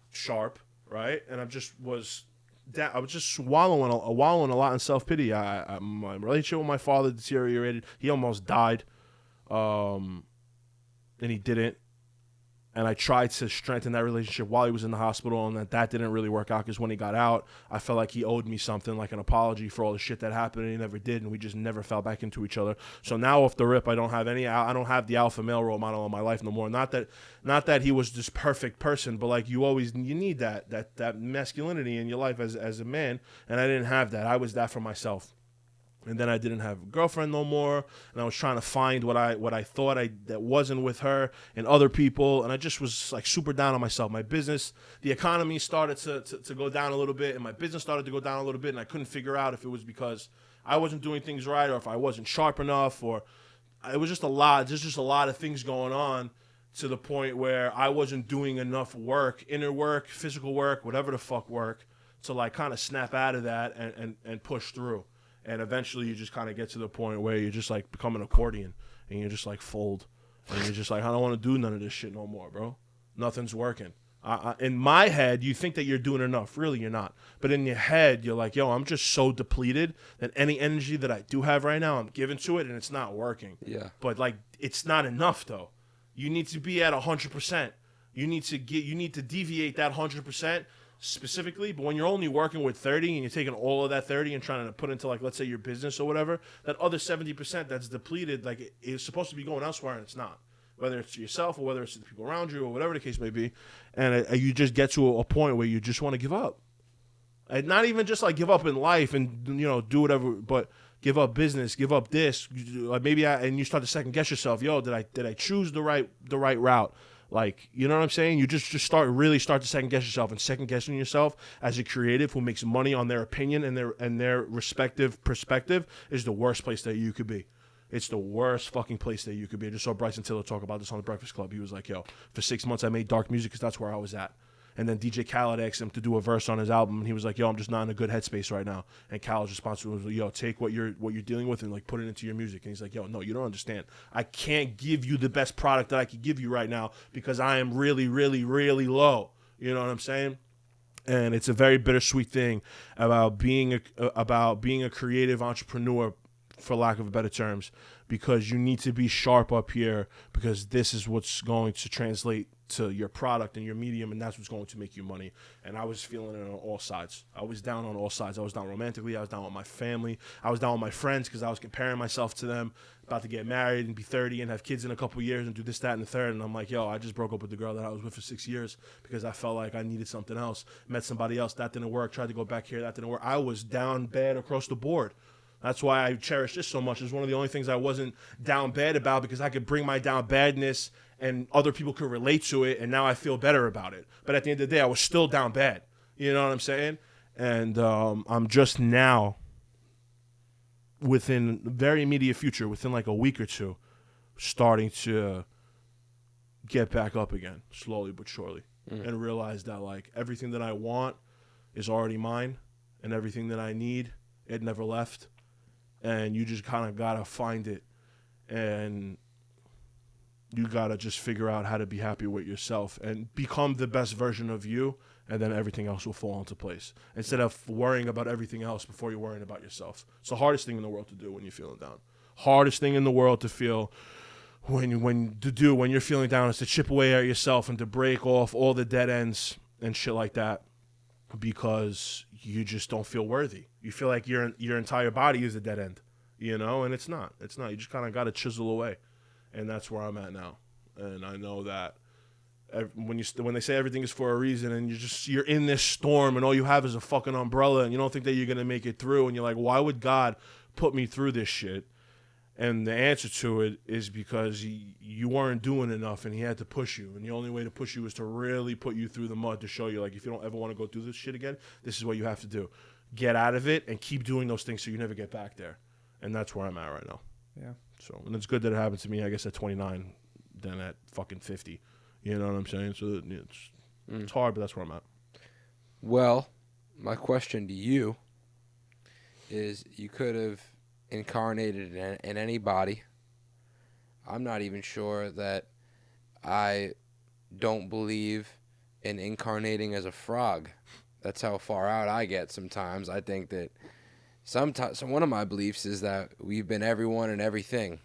sharp, right? And I was just swallowing a lot in self-pity. My relationship with my father deteriorated. He almost died. And he didn't. And I tried to strengthen that relationship while he was in the hospital, and that didn't really work out, because when he got out, I felt like he owed me something, like an apology for all the shit that happened, and he never did, and we just never fell back into each other. So now off the rip, I don't have the alpha male role model in my life no more. Not that he was this perfect person, but like you need that masculinity in your life as a man, and I didn't have that. I was that for myself. And then I didn't have a girlfriend no more, and I was trying to find what I thought that wasn't with her and other people, and I just was like super down on myself. My business, the economy started to go down a little bit, and my business started to go down a little bit, and I couldn't figure out if it was because I wasn't doing things right, or if I wasn't sharp enough, or it was just a lot. There's just a lot of things going on, to the point where I wasn't doing enough work, inner work, physical work, whatever the fuck work, to like kind of snap out of that and push through. And eventually you just kind of get to the point where you just like become an accordion, and you just like fold, and you're just like, I don't want to do none of this shit no more, bro. Nothing's working. In my head, you think that you're doing enough. Really, you're not. But in your head, you're like, yo, I'm just so depleted that any energy that I do have right now, I'm giving to it, and it's not working. Yeah. But like, it's not enough though. You need to be at 100%. You need to deviate that 100% specifically, but when you're only working with 30 and you're taking all of that 30 and trying to put into, like, let's say your business or whatever, that other 70% that's depleted, like, it's supposed to be going elsewhere and it's not. Whether it's to yourself or whether it's to the people around you or whatever the case may be. And you just get to a point where you just want to give up. And not even just, like, give up in life and, do whatever, but give up business, give up this. And you start to second guess yourself. Yo, did I choose the right route? Like, you know what I'm saying? You just start to second guess yourself, and second guessing yourself as a creative who makes money on their opinion and their respective perspective is the worst place that you could be. It's the worst fucking place that you could be. I just saw Bryson Tiller talk about this on the Breakfast Club. He was like, yo, for 6 months I made dark music because that's where I was at. And then DJ Khaled asked him to do a verse on his album, and he was like, yo, I'm just not in a good headspace right now. And Khaled's response was, yo, take what you're dealing with and, like, put it into your music. And he's like, yo, no, you don't understand. I can't give you the best product that I could give you right now because I am really, really, really low. You know what I'm saying? And it's a very bittersweet thing about being a creative entrepreneur, for lack of better terms, because you need to be sharp up here because this is what's going to translate to your product and your medium, and that's what's going to make you money. And I was feeling it on all sides. I was down on all sides. I was down romantically. I was down with my family. I was down with my friends because I was comparing myself to them, about to get married and be 30 and have kids in a couple years and do this, that, and the third. And I'm like, yo, I just broke up with the girl that I was with for 6 years because I felt like I needed something else. Met somebody else. That didn't work. Tried to go back here. That didn't work. I was down bad across the board. That's why I cherish this so much. It's one of the only things I wasn't down bad about because I could bring my down badness and other people could relate to it, and now I feel better about it. But at the end of the day, I was still down bad. You know what I'm saying? And I'm just now, within very immediate future, within like a week or two, starting to get back up again, slowly but surely, and realize that, like, everything that I want is already mine, and everything that I need, it never left. And you just kind of got to find it, and you got to just figure out how to be happy with yourself and become the best version of you, and then everything else will fall into place. Instead of worrying about everything else before you're worrying about yourself. It's the hardest thing in the world to do when you're feeling down. Hardest thing in the world to feel when you're feeling down is to chip away at yourself and to break off all the dead ends and shit like that, because you just don't feel worthy. You feel like your entire body is a dead end, and it's not. It's not. You just kind of got to chisel away, and that's where I'm at now. And I know that when they say everything is for a reason, and you're in this storm, and all you have is a fucking umbrella, and you don't think that you're gonna make it through, and you're like, why would God put me through this shit? And the answer to it is because you weren't doing enough, and he had to push you. And the only way to push you is to really put you through the mud to show you, like, if you don't ever want to go through this shit again, this is what you have to do. Get out of it and keep doing those things so you never get back there. And that's where I'm at right now. Yeah. So, and it's good that it happened to me, I guess, at 29 than at fucking 50. You know what I'm saying? So it's hard, but that's where I'm at. Well, my question to you is, you could have incarnated in any body. I'm not even sure that I don't believe in incarnating as a frog. That's how far out I get sometimes. I think that sometimes, one of my beliefs is that we've been everyone and everything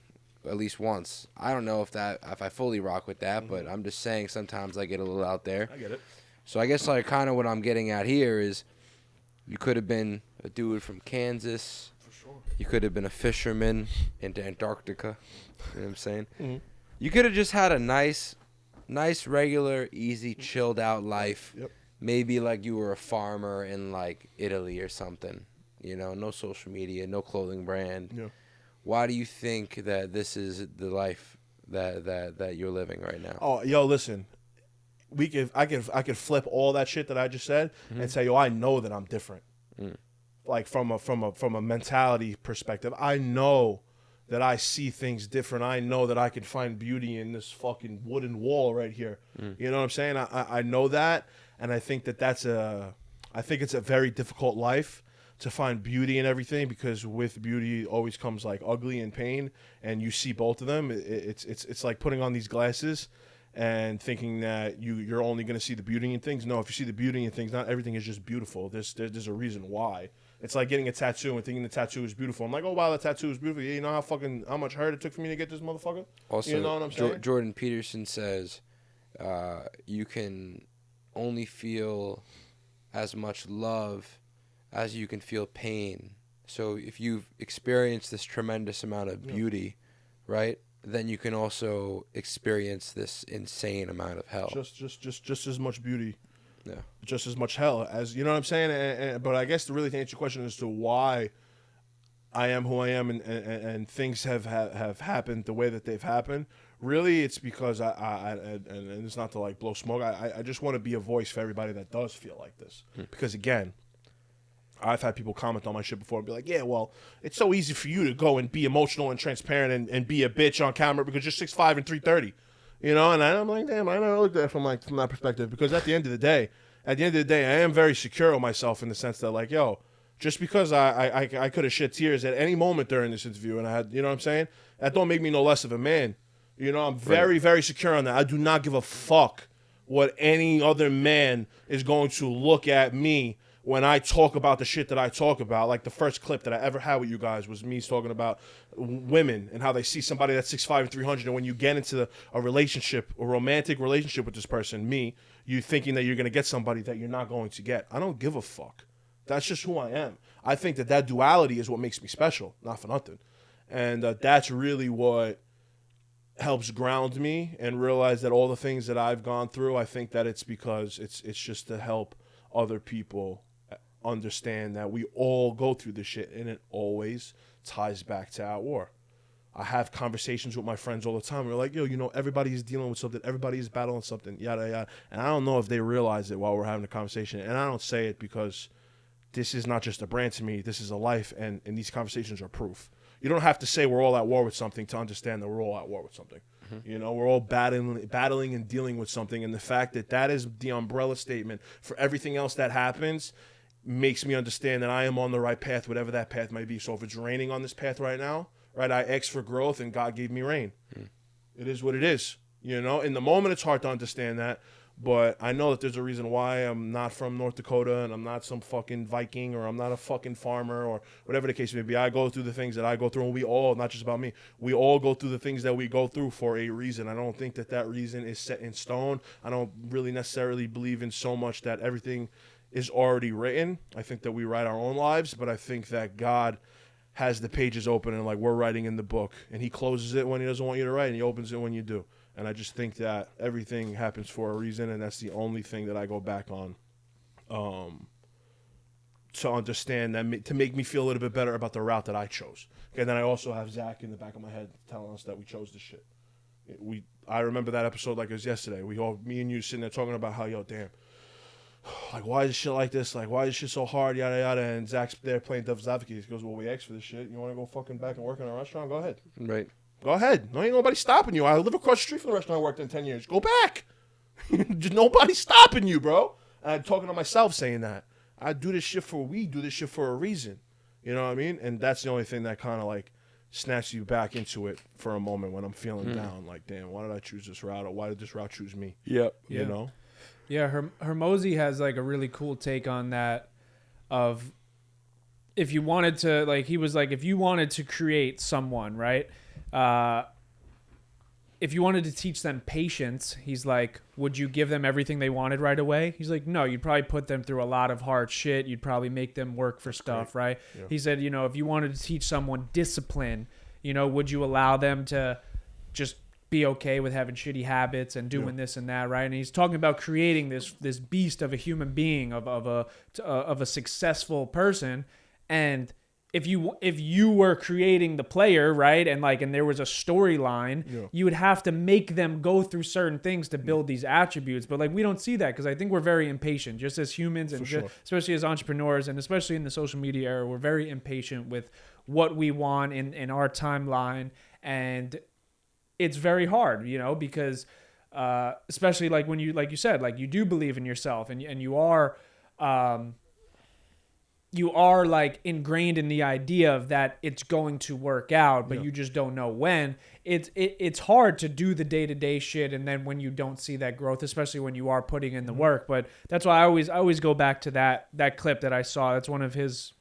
at least once. I don't know if I fully rock with that, but I'm just saying sometimes I get a little out there. I get it. So I guess, like, kind of what I'm getting at here is, you could have been a dude from Kansas. You could have been a fisherman into Antarctica. You know what I'm saying? Mm-hmm. You could have just had a nice, regular, easy, chilled out life. Yep. Maybe like you were a farmer in, like, Italy or something. No social media, no clothing brand. Yeah. Why do you think that this is the life that you're living right now? Oh, yo, listen. I could flip all that shit that I just said and say, yo, I know that I'm different. Like, from a mentality perspective, I know that I see things different. I know that I can find beauty in this fucking wooden wall right here. You know what I'm saying? I know that, and I think it's a very difficult life to find beauty in everything, because with beauty always comes, like, ugly and pain, and you see both of them. It's like putting on these glasses and thinking that you're only going to see the beauty in things. No, if you see the beauty in things, not everything is just beautiful. There's a reason why. It's like getting a tattoo and thinking the tattoo is beautiful. I'm like, oh, wow, the tattoo is beautiful. Yeah, you know how much hurt it took for me to get this motherfucker? Also, you know what I'm saying? Jordan Peterson says you can only feel as much love as you can feel pain. So if you've experienced this tremendous amount of beauty, right, then you can also experience this insane amount of hell. Just as much beauty. Yeah. Just as much hell as, you know what I'm saying? But I guess to really answer your question as to why I am who I am and things have happened the way that they've happened, really it's because and it's not to like blow smoke. I just want to be a voice for everybody that does feel like this. Because again, I've had people comment on my shit before and be like, yeah, well, it's so easy for you to go and be emotional and transparent and be a bitch on camera because you're 6'5" and 330. You know, and I'm like, damn, I never looked at it from that perspective, because at the end of the day, I am very secure of myself in the sense that, like, yo, just because I could have shed tears at any moment during this interview, and I had, you know what I'm saying, that don't make me no less of a man. You know, I'm very, very secure on that. I do not give a fuck what any other man is going to look at me when I talk about the shit that I talk about. Like the first clip that I ever had with you guys was me talking about women and how they see somebody that's 6'5" and 300, and when you get into a relationship, a romantic relationship with this person, you thinking that you're going to get somebody that you're not going to get. I don't give a fuck. That's just who I am. I think that duality is what makes me special, not for nothing. And that's really what helps ground me and realize that all the things that I've gone through, I think that it's because it's just to help other people understand that we all go through this shit, and it always ties back to our war. I have conversations with my friends all the time. We're like, yo, you know, everybody is dealing with something. Everybody is battling something, yada, yada. And I don't know if they realize it while we're having a conversation. And I don't say it because this is not just a brand to me. This is a life, and these conversations are proof. You don't have to say we're all at war with something to understand that we're all at war with something. Mm-hmm. You know, we're all battling and dealing with something. And the fact that that is the umbrella statement for everything else that happens makes me understand that I am on the right path, whatever that path might be. So if it's raining on this path right now, right, I asked for growth and God gave me rain. It is what it is. You know, in the moment it's hard to understand that, but I know that there's a reason why I'm not from North Dakota and I'm not some fucking Viking, or I'm not a fucking farmer, or whatever the case may be. I go through the things that I go through, and we all, not just about me, we all go through the things that we go through for a reason. I don't think that reason is set in stone. I don't really necessarily believe in so much that everything is already written. I think that we write our own lives, but I think that God has the pages open, and like we're writing in the book, and he closes it when he doesn't want you to write, and he opens it when you do. And I just think that everything happens for a reason, and that's the only thing that I go back on to understand, that to make me feel a little bit better about the route that I chose. Okay, and then I also have Zach in the back of my head telling us that we chose this shit. I remember that episode like it was yesterday. Me and you sitting there talking about how, yo, damn, like, why is this shit like this? Like, why is this shit so hard? Yada, yada. And Zach's there playing devil's advocate. He goes, well, we asked for this shit. You want to go fucking back and work in a restaurant? Go ahead. Right. Go ahead. No, ain't nobody stopping you. I live across the street from the restaurant I worked in 10 years. Go back. Just nobody's stopping you, bro. And I'm talking to myself saying that. We do this shit for a reason. You know what I mean? And that's the only thing that kind of like snatches you back into it for a moment when I'm feeling down. Like, damn, why did I choose this route? Or why did this route choose me? Yep. You know? Yeah, Hormozi has like a really cool take on that of if you wanted to, like, he was like, if you wanted to create someone, right? If you wanted to teach them patience, he's like, would you give them everything they wanted right away? He's like, no, you'd probably put them through a lot of hard shit. You'd probably make them work for stuff, right? Yeah. He said, you know, if you wanted to teach someone discipline, you know, would you allow them to just be okay with having shitty habits and doing this and that, right? And he's talking about creating this beast of a human being, of a successful person. And if you were creating the player, right, and there was a storyline, you would have to make them go through certain things to build these attributes. But like, we don't see that because I think we're very impatient, just as humans, and especially as entrepreneurs, and especially in the social media era, we're very impatient with what we want in our timeline. And it's very hard, you know, because especially like when you, like you said, like you do believe in yourself, and you are like ingrained in the idea of that it's going to work out, but you just don't know when. It's hard to do the day-to-day shit, and then when you don't see that growth, especially when you are putting in the work. But that's why I always go back to that clip that I saw. That's one of his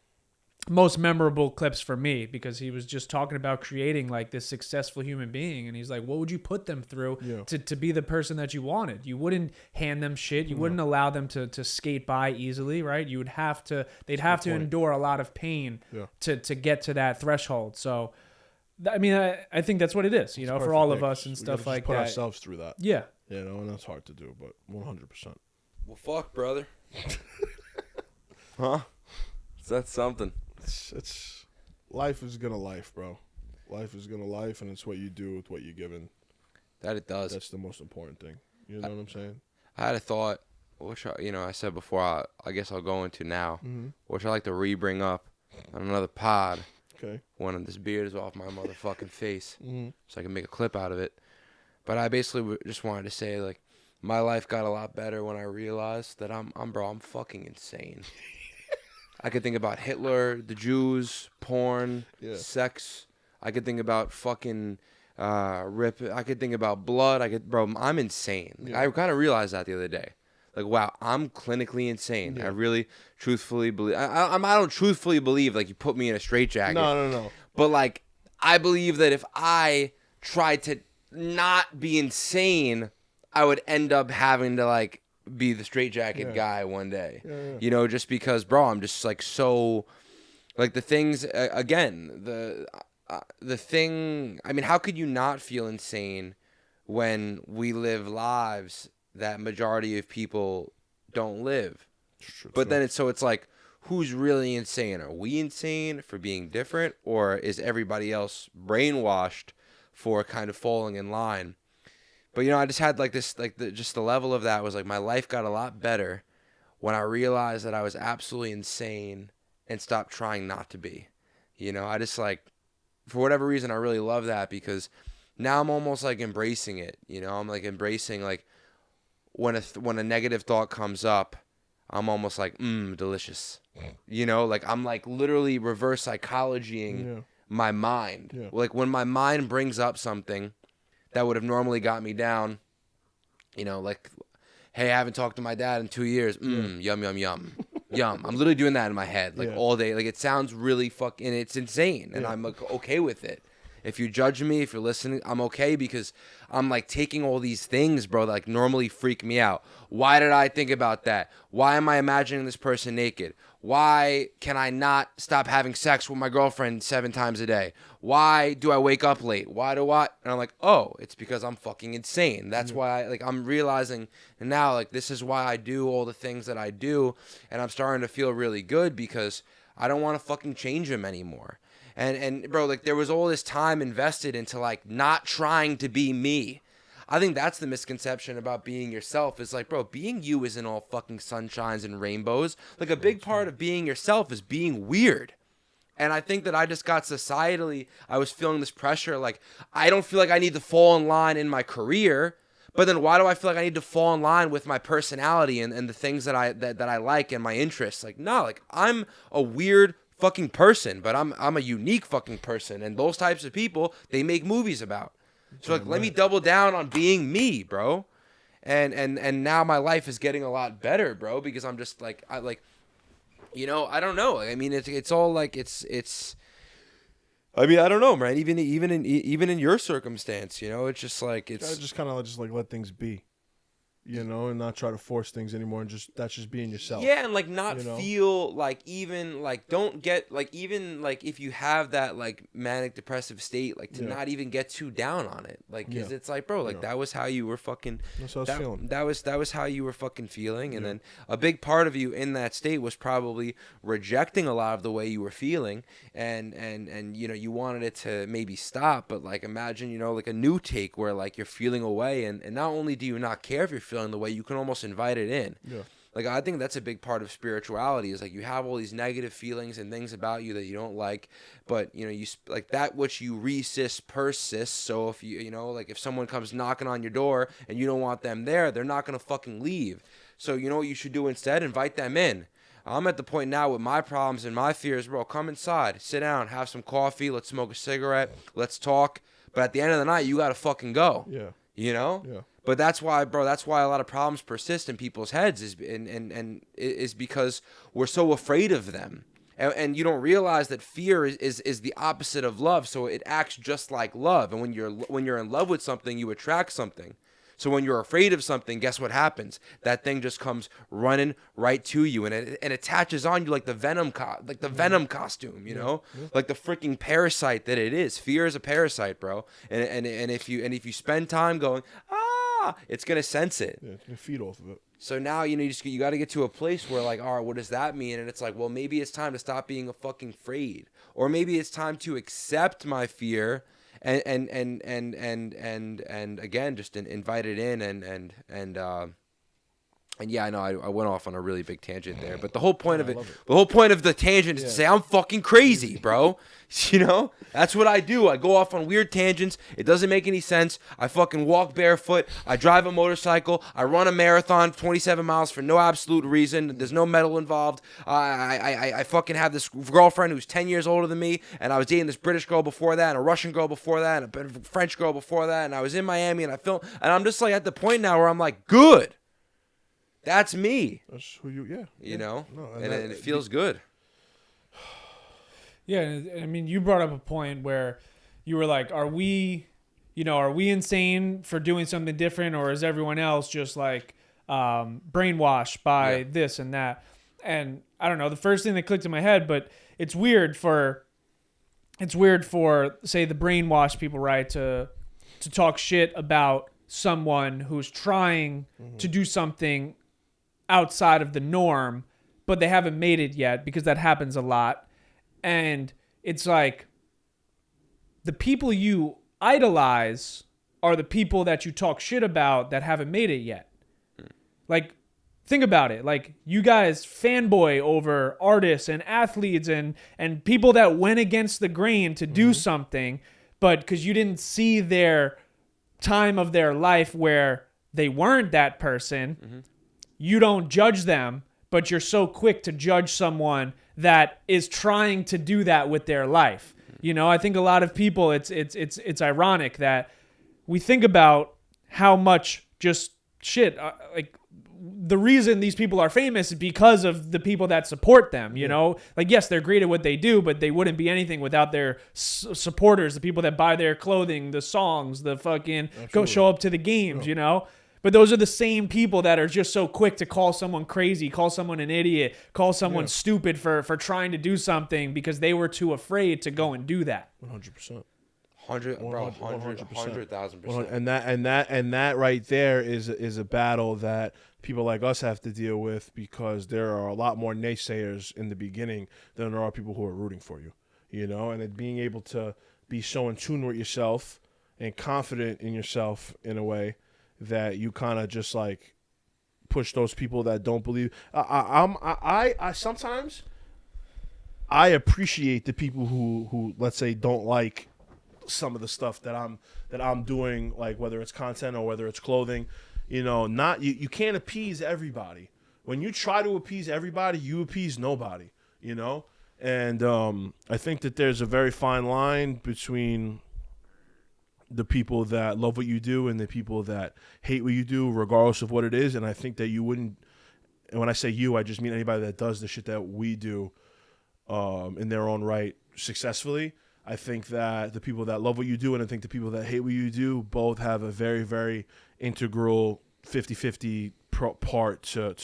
most memorable clips for me, because he was just talking about creating like this successful human being, and he's like, what would you put them through to be the person that you wanted? You wouldn't hand them shit. You wouldn't allow them to skate by easily, right? You would have to, they'd have to endure a lot of pain to get to that threshold. So I mean, I think that's what it is, you know, for all of us and stuff like that. Put ourselves through that. Yeah. You know, and that's hard to do, but 100%. Well, fuck, brother. Huh? That's something. It's life is gonna life, bro. Life is gonna life, and it's what you do with what you're given. That it does. That's the most important thing. You know what I'm saying? I had a thought, which I said before. I guess I'll go into now, which I like to re-bring up on another pod. Okay. When this beard is off my motherfucking face, so I can make a clip out of it. But I basically just wanted to say, like, my life got a lot better when I realized that I'm fucking insane. I could think about Hitler, the Jews, porn, sex. I could think about fucking I could think about blood. I'm insane. Like, I kind of realized that the other day. Like, wow, I'm clinically insane. Yeah. I really truthfully believe. I don't truthfully believe, like, you put me in a straitjacket. No. But, like, I believe that if I tried to not be insane, I would end up having to, like, be the straitjacket guy one day. Yeah. You know, just because, bro, I'm just, like, so, like, the things, again, the thing, I mean, how could you not feel insane when we live lives that majority of people don't live? But then it's like, who's really insane? Are we insane for being different, or is everybody else brainwashed for kind of falling in line? But, you know, I just had like this, like just the level of that was like, my life got a lot better when I realized that I was absolutely insane and stopped trying not to be. You know, I just, like, for whatever reason, I really love that, because now I'm almost like embracing it. You know, I'm like embracing, like, when a negative thought comes up, I'm almost like, delicious. You know, like, I'm like literally reverse psychologying my mind. Yeah. Like, when my mind brings up something that would have normally got me down, you know, like, hey, I haven't talked to my dad in 2 years. Yum, yum, yum. Yum. I'm literally doing that in my head, like, all day. Like, it sounds really fucking, it's insane. And I'm like, okay with it. If you judge me, if you're listening, I'm okay, because I'm like taking all these things, bro, that like normally freak me out. Why did I think about that? Why am I imagining this person naked? Why can I not stop having sex with my girlfriend 7 times a day? Why do I wake up late? Why do I? And I'm like, oh, it's because I'm fucking insane. That's why I'm realizing now, like, this is why I do all the things that I do. And I'm starting to feel really good, because I don't want to fucking change them anymore. And bro, like, there was all this time invested into, like, not trying to be me. I think that's the misconception about being yourself, is like, bro, being you isn't all fucking sunshines and rainbows. Like, a big part of being yourself is being weird. And I think that I just got societally, I was feeling this pressure. Like, I don't feel like I need to fall in line in my career, but then why do I feel like I need to fall in line with my personality and the things that I like and my interests? Like, no, like, I'm a weird fucking person, but I'm a unique fucking person, and those types of people, they make movies about. So, like, let me double down on being me, bro. And now my life is getting a lot better, bro, because I'm just like, you know, I don't know. I mean, it's all like, it's I mean, I don't know, man. Even in your circumstance, you know, it's just like, it's just kind of just like let things be. You know, and not try to force things anymore, and that's just being yourself. Yeah, and like not feel like, even like, don't get like, even like if you have that like manic depressive state, like to not even get too down on it, like, because it's like, bro, like that was how you were fucking. That's how I was feeling. That was how you were fucking feeling, and then a big part of you in that state was probably rejecting a lot of the way you were feeling, and you know, you wanted it to maybe stop, but like, imagine, you know, like a new take where like you're feeling away, and not only do you not care if you're feeling the way, you can almost invite it in. Like, I think that's a big part of spirituality, is like, you have all these negative feelings and things about you that you don't like, but you know, you like that which you resist persists. So if you know, like, if someone comes knocking on your door and you don't want them there, they're not gonna fucking leave. So you know what you should do instead? Invite them in. I'm at the point now with my problems and my fears, bro, come inside, sit down, have some coffee, let's smoke a cigarette, let's talk. But at the end of the night, you gotta fucking go. You know? But that's why, bro, that's why a lot of problems persist in people's heads, is because we're so afraid of them. And you don't realize that fear is the opposite of love. So it acts just like love. And when you're in love with something, you attract something. So when you're afraid of something, guess what happens? That thing just comes running right to you, and it attaches on you like the Venom costume, you know, like the freaking parasite that it is. Fear is a parasite, bro. And if you spend time going, it's gonna sense it. Yeah, it's gonna feed off of it. So now you got to get to a place where like, all right, what does that mean? And it's like, well, maybe it's time to stop being a fucking afraid, or maybe it's time to accept my fear. And again, just invite it in and yeah, I know I went off on a really big tangent there, but the whole point of the tangent is to say I'm fucking crazy, bro. You know, that's what I do. I go off on weird tangents. It doesn't make any sense. I fucking walk barefoot. I drive a motorcycle. I run a marathon, 27 miles for no absolute reason. There's no medal involved. I fucking have this girlfriend who's 10 years older than me, and I was dating this British girl before that, and a Russian girl before that, and a French girl before that, and I was in Miami, and I filmed, and I'm just like at the point now where I'm like, good. That's me. That's who you, You know? No, and it feels good. Yeah, I mean, you brought up a point where you were like, are we insane for doing something different, or is everyone else just like brainwashed by this and that? And I don't know, the first thing that clicked in my head, but it's weird for say the brainwashed people, right, to talk shit about someone who's trying to do something outside of the norm, but they haven't made it yet, because that happens a lot. And it's like the people you idolize are the people that you talk shit about that haven't made it yet. Like, think about it. Like, you guys fanboy over artists and athletes and people that went against the grain to do something, but because you didn't see their time of their life where they weren't that person, you don't judge them, but you're so quick to judge someone that is trying to do that with their life. You know, I think a lot of people, it's ironic that we think about how much just shit, like the reason these people are famous is because of the people that support them, you know? Like, yes, they're great at what they do, but they wouldn't be anything without their supporters, the people that buy their clothing, the songs, the fucking go show up to the games, you know? But those are the same people that are just so quick to call someone crazy, call someone an idiot, call someone stupid for trying to do something because they were too afraid to go and do that. 100%. 100,000%. And that right there is a battle that people like us have to deal with, because there are a lot more naysayers in the beginning than there are people who are rooting for you, you know? And being able to be so in tune with yourself and confident in yourself in a way that you kind of just like push those people that don't believe. I sometimes I appreciate the people who let's say don't like some of the stuff that I'm doing, like whether it's content or whether it's clothing. You know, you can't appease everybody. When you try to appease everybody, you appease nobody, you know? And I think that there's a very fine line between the people that love what you do and the people that hate what you do, regardless of what it is. And I think that you wouldn't, and when I say you, I just mean anybody that does the shit that we do in their own right successfully. I think that the people that love what you do and I think the people that hate what you do both have a very, very integral 50-50 part to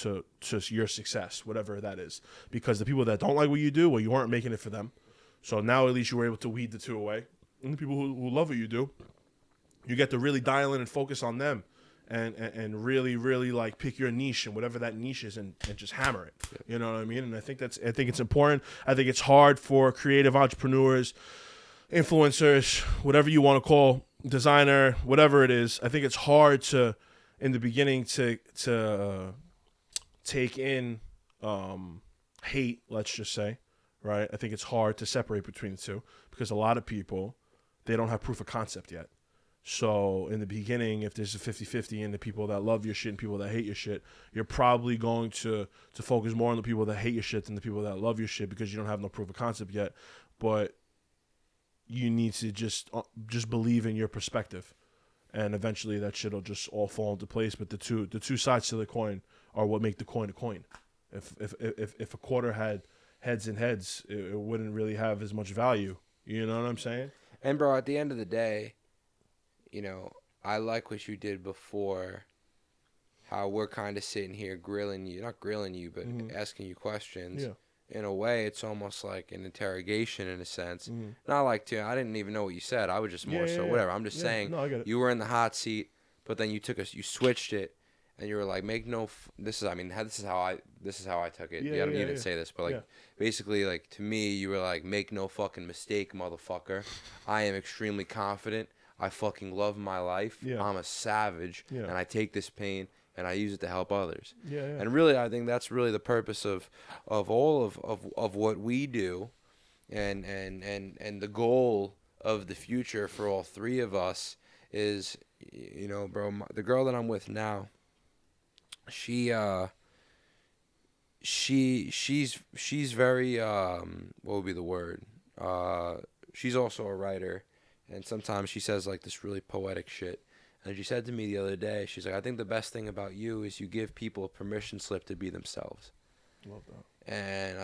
your success, whatever that is. Because the people that don't like what you do, well, you weren't making it for them. So now at least you were able to weed the two away. And the people who love what you do, you get to really dial in and focus on them and really, really like pick your niche and whatever that niche is and just hammer it. You know what I mean? And I think it's important. I think it's hard for creative entrepreneurs, influencers, whatever you want to call, designer, whatever it is. I think it's hard to, in the beginning, to take in hate, let's just say, right? I think it's hard to separate between the two because a lot of people, they don't have proof of concept yet. So in the beginning, if there's a 50-50 in the people that love your shit and people that hate your shit, you're probably going to focus more on the people that hate your shit than the people that love your shit because you don't have no proof of concept yet. But you need to just believe in your perspective, and eventually that shit will just all fall into place. But the two sides to the coin are what make the coin a coin. If a quarter had heads and heads, it wouldn't really have as much value. You know what I'm saying? And bro, at the end of the day, you know, I like what you did before. How we're kind of sitting here grilling you, not grilling you, but asking you questions. Yeah. In a way, it's almost like an interrogation in a sense. Not like I didn't even know what you said. I was just more whatever. I'm just saying No, I get it. you were in the hot seat, but then you switched it, and you were like, this is how I took it. I don't even say this, but like basically like to me, you were like, make no fucking mistake, motherfucker. I am extremely confident. I fucking love my life. Yeah. I'm a savage, and I take this pain and I use it to help others. Yeah. And really, I think that's really the purpose of all of what we do, and the goal of the future for all three of us is, you know, bro, the girl that I'm with now, she's very what would be the word? She's also a writer, and sometimes she says like this really poetic shit. And she said to me the other day, she's like, I think the best thing about you is you give people a permission slip to be themselves. Love that. And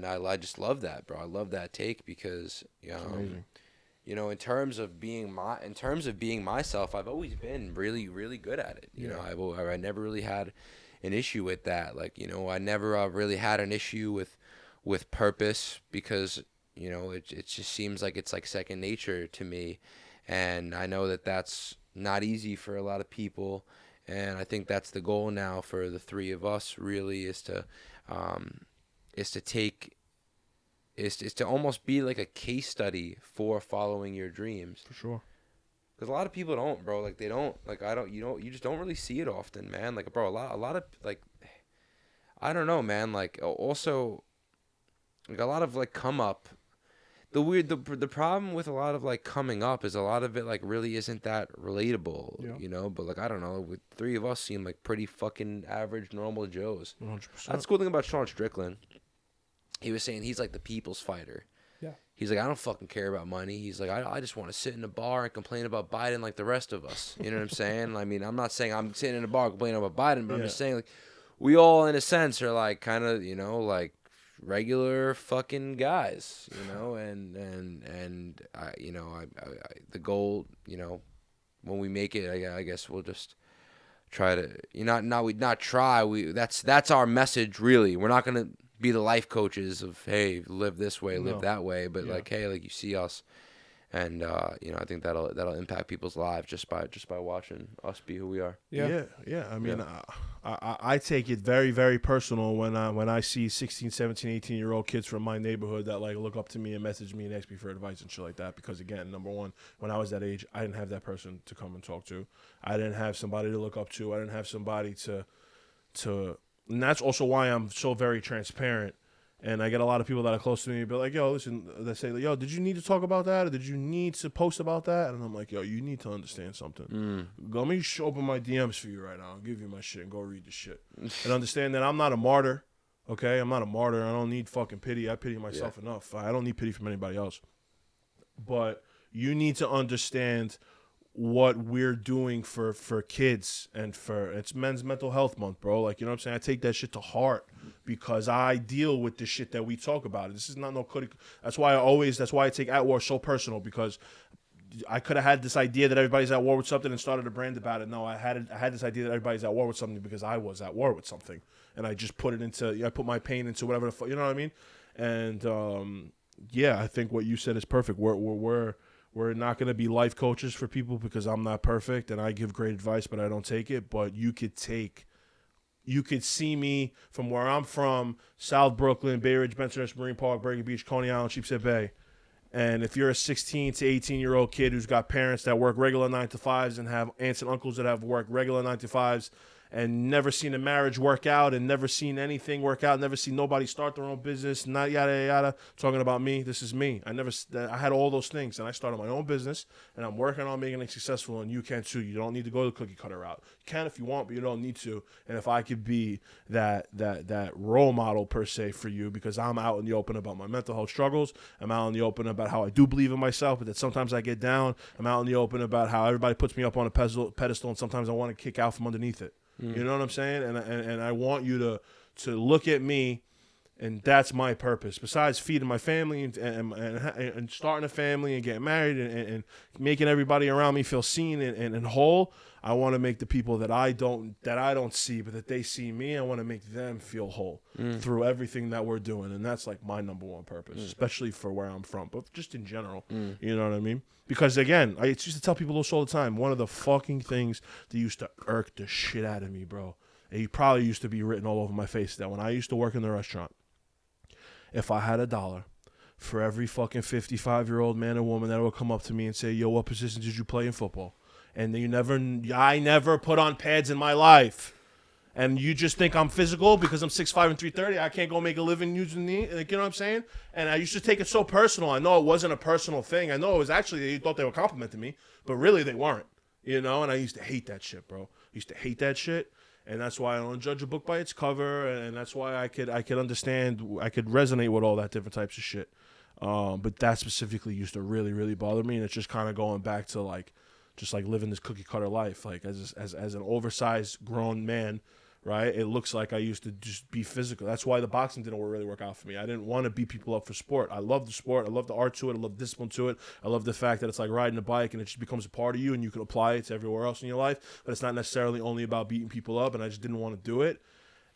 I just love that, bro. I love that take because, you know, in terms of being myself, I've always been really, really good at it. You know, I never really had an issue with that. Like, you know, I never really had an issue with purpose because, you know, it just seems like it's like second nature to me. And I know that that's not easy for a lot of people, and I think that's the goal now for the three of us. Really, is to almost be like a case study for following your dreams. For sure. Because a lot of people don't, bro. Like they don't. Like you just don't really see it often, man. Like, bro, a lot of like, I don't know, man. Like also, like a lot of like come up. The problem with a lot of like coming up is a lot of it like really isn't that relatable, you know. But like I don't know, with three of us seem like pretty fucking average, normal Joes. 100%. That's the cool thing about Sean Strickland. He was saying he's like the people's fighter. Yeah. He's like, I don't fucking care about money. He's like, I just want to sit in a bar and complain about Biden like the rest of us. You know what I'm saying? I mean, I'm not saying I'm sitting in a bar complaining about Biden, but I'm just saying like we all in a sense are like kind of, you know, like regular fucking guys, you know, and I, you know, I the goal, you know, when we make it, I guess we'll just try to, that's our message really. We're not gonna be the life coaches of, hey, live this way, live that way, but like, hey, like you see us, and you know, I think that'll impact people's lives just by watching us be who we are. Yeah. I mean, I take it very, very personal when I see 16, 17, 18-year-old kids from my neighborhood that like look up to me and message me and ask me for advice and shit like that. Because again, number one, when I was that age, I didn't have that person to come and talk to. I didn't have somebody to look up to. I didn't have somebody to, and that's also why I'm so very transparent. And I get a lot of people that are close to me, be like, yo, listen, they say, yo, did you need to talk about that? Or did you need to post about that? And I'm like, yo, you need to understand something. Let me open my DMs for you right now. I'll give you my shit and go read the shit. And understand that I'm not a martyr, okay? I'm not a martyr. I don't need fucking pity. I pity myself enough. I don't need pity from anybody else. But you need to understand what we're doing for kids and it's Men's Mental Health Month, bro. Like, you know what I'm saying? I take that shit to heart because I deal with the shit that we talk about. This is not no cookie. That's why I take At War so personal, because I could have had this idea that everybody's at war with something and started a brand about it. No, I had this idea that everybody's at war with something because I was at war with something, and I just put it into, I put my pain into whatever the fuck, you know what I mean? And yeah, I think what you said is perfect. We're not going to be life coaches for people because I'm not perfect and I give great advice, but I don't take it. But you could see me from where I'm from, South Brooklyn, Bay Ridge, Bensonhurst, Marine Park, Bergen Beach, Coney Island, Sheepshead Bay. And if you're a 16 to 18-year-old kid who's got parents that work regular 9-to-5s and have aunts and uncles that have worked regular 9-to-5s and never seen a marriage work out and never seen anything work out, never seen nobody start their own business, not yada, yada, yada, talking about me, this is me. I had all those things, and I started my own business, and I'm working on making it successful, and you can too. You don't need to go the cookie cutter route. You can if you want, but you don't need to. And if I could be that role model, per se, for you, because I'm out in the open about my mental health struggles, I'm out in the open about how I do believe in myself, but that sometimes I get down, I'm out in the open about how everybody puts me up on a pedestal, and sometimes I want to kick out from underneath it. You know what I'm saying? And I want you to look at me And that's my purpose. Besides feeding my family and starting a family and getting married and making everybody around me feel seen and whole, I want to make the people that I don't see, but that they see me, I want to make them feel whole through everything that we're doing. And that's like my number one purpose, especially for where I'm from, but just in general. You know what I mean? Because again, I used to tell people this all the time. One of the fucking things that used to irk the shit out of me, bro. And you probably used to be written all over my face that when I used to work in the restaurant, if I had $1 for every fucking 55-year-old man or woman that would come up to me and say, yo, what position did you play in football? And I never put on pads in my life. And you just think I'm physical because I'm 6'5" and 330. I can't go make a living using the, like, you know what I'm saying? And I used to take it so personal. I know it wasn't a personal thing. I know it was actually, they thought they were complimenting me, but really they weren't, you know? And I used to hate that shit, bro. I used to hate that shit. And that's why I don't judge a book by its cover, and that's why I could understand, I could resonate with all that different types of shit. But that specifically used to really, really bother me, and it's just kind of going back to like, just like living this cookie cutter life, like as an oversized grown man, right? It looks like I used to just be physical. That's why the boxing didn't really work out for me. I didn't want to beat people up for sport. I love the sport. I love the art to it. I love discipline to it. I love the fact that it's like riding a bike and it just becomes a part of you and you can apply it to everywhere else in your life. But it's not necessarily only about beating people up, and I just didn't want to do it.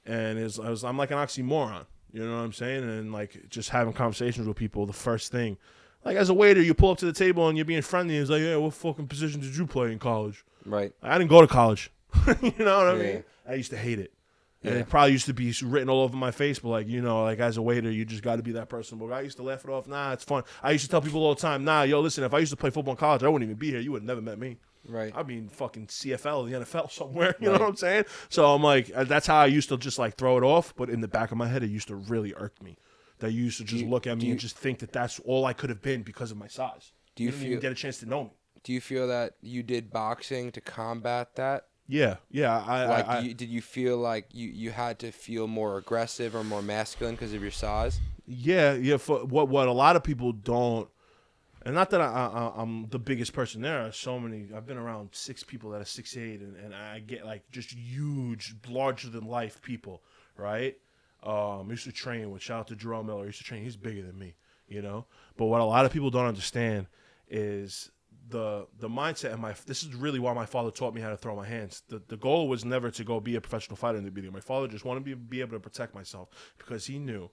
And I'm like an oxymoron. You know what I'm saying? And like just having conversations with people, the first thing, like as a waiter, you pull up to the table and you're being friendly. And it's like, yeah, what fucking position did you play in college? Right. I didn't go to college. You know what I mean? I used to hate it. And it probably used to be written all over my face, but like, you know, like as a waiter, you just got to be that person. But I used to laugh it off. Nah, it's fun. I used to tell people all the time, nah, yo, listen, if I used to play football in college, I wouldn't even be here. You would have never met me. Right. I'd be in fucking CFL, the NFL somewhere. You know what I'm saying? So I'm like, that's how I used to just like throw it off. But in the back of my head, it used to really irk me. That you used to just look at me and just think that that's all I could have been because of my size. You didn't even get a chance to know me. Do you feel that you did boxing to combat that? Yeah. Did you feel like you had to feel more aggressive or more masculine because of your size? Yeah. For what a lot of people don't, and not that I'm the biggest person there. So many. I've been around 6 people that are 6'8", and I get like just huge, larger than life people, right? I used to train with, shout out to Jerome Miller. I used to train. He's bigger than me, you know. But what a lot of people don't understand is the mindset, and this is really why my father taught me how to throw my hands. The goal was never to go be a professional fighter in the beginning. My father just wanted me to be able to protect myself because he knew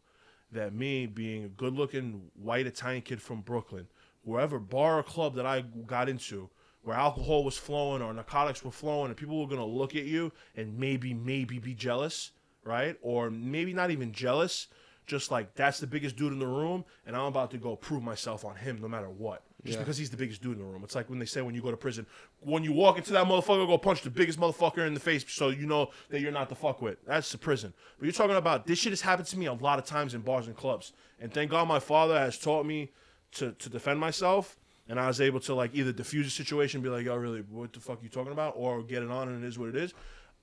that me being a good-looking white Italian kid from Brooklyn, wherever bar or club that I got into, where alcohol was flowing or narcotics were flowing, and people were gonna look at you and maybe be jealous, right? Or maybe not even jealous, just like that's the biggest dude in the room, and I'm about to go prove myself on him no matter what. Just because he's the biggest dude in the room. It's like when they say when you go to prison, when you walk into that motherfucker, go punch the biggest motherfucker in the face so you know that you're not the fuck with. That's the prison. But you're talking about, this shit has happened to me a lot of times in bars and clubs. And thank God my father has taught me to defend myself. And I was able to like either diffuse the situation and be like, yo, really, what the fuck are you talking about? Or get it on and it is what it is.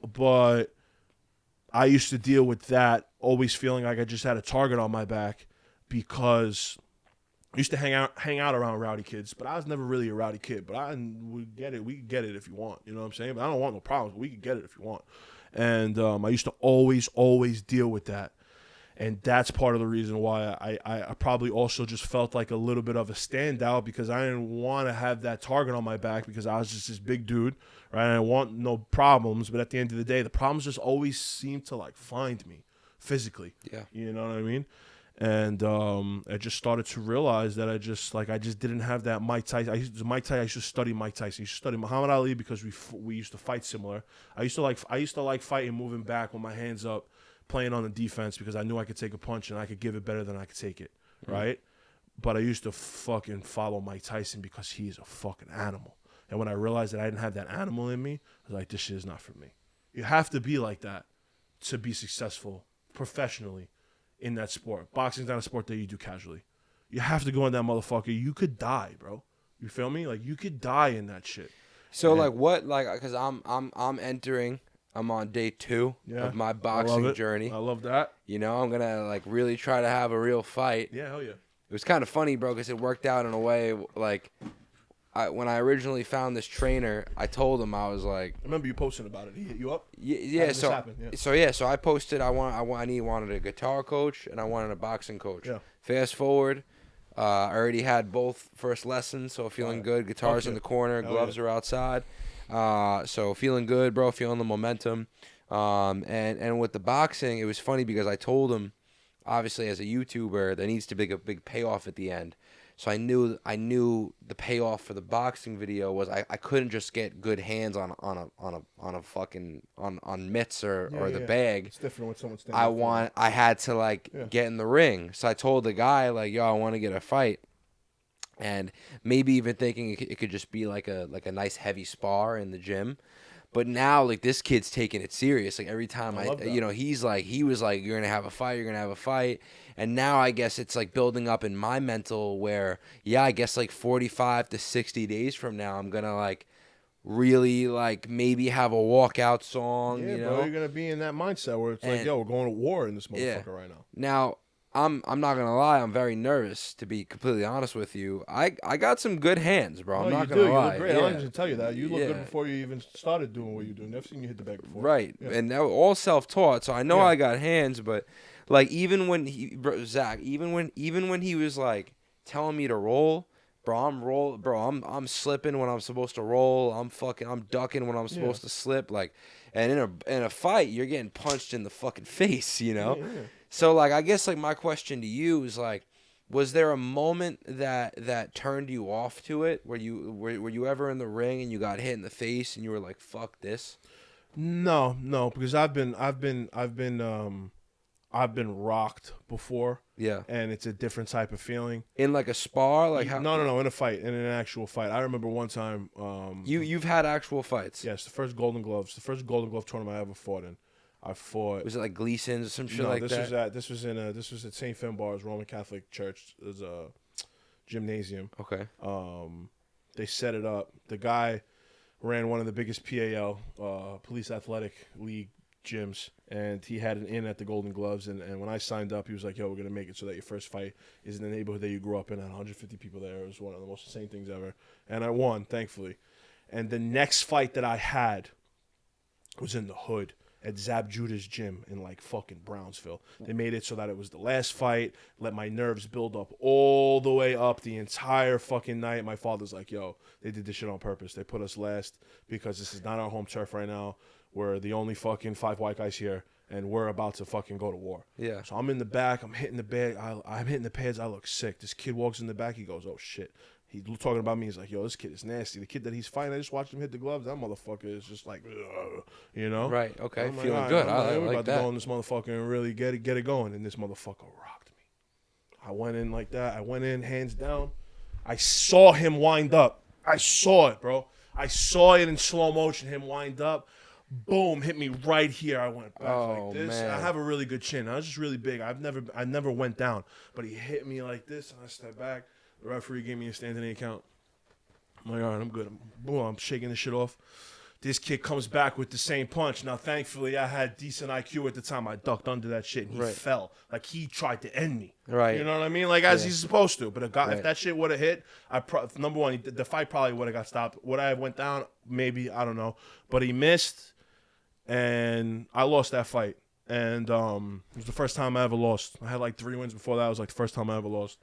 But I used to deal with that, always feeling like I just had a target on my back because I used to hang out around rowdy kids, but I was never really a rowdy kid. But we get it. We can get it if you want. You know what I'm saying? But I don't want no problems. But we can get it if you want. And I used to always deal with that. And that's part of the reason why I probably also just felt like a little bit of a standout, because I didn't want to have that target on my back because I was just this big dude, right? And I want no problems. But at the end of the day, the problems just always seem to like find me physically. Yeah. You know what I mean? And I just started to realize that I just didn't have that Mike Tyson. I used to study Mike Tyson. I used to study Muhammad Ali because we used to fight similar. I used to like fighting, moving back with my hands up, playing on the defense because I knew I could take a punch and I could give it better than I could take it, right? But I used to fucking follow Mike Tyson because he's a fucking animal. And when I realized that I didn't have that animal in me, I was like, this shit is not for me. You have to be like that to be successful professionally in that sport. Boxing's not a sport that you do casually. You have to go in that motherfucker. You could die, bro. You feel me? Like, you could die in that shit. So, like, what, like, because I'm on day 2 of my boxing journey. I love that. You know, I'm going to, like, really try to have a real fight. Yeah, hell yeah. It was kind of funny, bro, because it worked out in a way, like, when I originally found this trainer, I told him, I was like, I remember you posting about it. He hit you up. Yeah. So I posted. I wanted a guitar coach and I wanted a boxing coach. Yeah. Fast forward, I already had both first lessons, so feeling good. Guitars in the corner, gloves are outside. So feeling good, bro. Feeling the momentum. And with the boxing, it was funny because I told him, obviously as a YouTuber, there needs to be a big payoff at the end. So I knew the payoff for the boxing video was I couldn't just get good hands on a fucking on mitts or the bag. It's different when someone's standing. I had to get in the ring. So I told the guy yo, I want to get a fight, and maybe even thinking it could just be like a nice heavy spar in the gym. But now, this kid's taking it serious. Every time he was like, you're going to have a fight. And now I guess it's building up in my mental where, I guess 45 to 60 days from now, I'm going to really maybe have a walkout song. Yeah, bro, you're going to be in that mindset where it's we're going to war in this motherfucker right now. Now, I'm not gonna lie. I'm very nervous, to be completely honest with you. I got some good hands, bro. I'm not gonna lie. You look great. I don't even tell you that. You look good before you even started doing what you're doing. Never seen you hit the bag before. Right, and that was all self-taught. So I know I got hands, but even when Zach, even when he was telling me to roll, I'm slipping when I'm supposed to roll. I'm ducking when I'm supposed to slip. And in a fight, you're getting punched in the fucking face, Yeah. So I guess my question to you is was there a moment that turned you off to it? Were you ever in the ring and you got hit in the face and you were like, fuck this? No, because I've been rocked before. Yeah. And it's a different type of feeling. In a spar? No, in a fight, in an actual fight. I remember one time You've had actual fights? Yes, the first Golden Glove tournament I ever fought in. Was it Gleason's or some shit like that? This was at St. Finbar's Roman Catholic Church. It was a gymnasium. Okay. They set it up. The guy ran one of the biggest PAL, Police Athletic League gyms, and he had an in at the Golden Gloves. And when I signed up, he was like, "Yo, we're gonna make it so that your first fight is in the neighborhood that you grew up in." I had 150 people there. It was one of the most insane things ever, and I won, thankfully. And the next fight that I had was in the hood at Zab Judah's gym in fucking Brownsville. They made it so that it was the last fight, let my nerves build up all the way up the entire fucking night. My father's like, yo, they did this shit on purpose. They put us last because this is not our home turf right now. We're the only fucking 5 white guys here, and we're about to fucking go to war. Yeah. So I'm in the back. I'm hitting the bag. I'm hitting the pads. I look sick. This kid walks in the back. He goes, oh, shit. He's talking about me. He's like, yo, this kid is nasty. The kid that he's fighting, I just watched him hit the gloves. That motherfucker is just Right, okay. I'm feeling good. We're about to go in this motherfucker and really get it going. And this motherfucker rocked me. I went in like that. I went in, hands down. I saw him wind up. I saw it, bro. I saw it in slow motion, him wind up. Boom, hit me right here. I went back like this. Man. I have a really good chin. I was just really big. I never went down. But he hit me like this, and I stepped back. The referee gave me a standing account. I'm like, all right, I'm good. I'm shaking this shit off. This kid comes back with the same punch. Now, thankfully, I had decent IQ at the time. I ducked under that shit, and he fell. He tried to end me. Right. You know what I mean? As he's supposed to. But if that shit would have hit, number one, the fight probably would have got stopped. Would I have went down? Maybe. I don't know. But he missed, and I lost that fight. And it was the first time I ever lost. I had 3 wins before that. It was the first time I ever lost.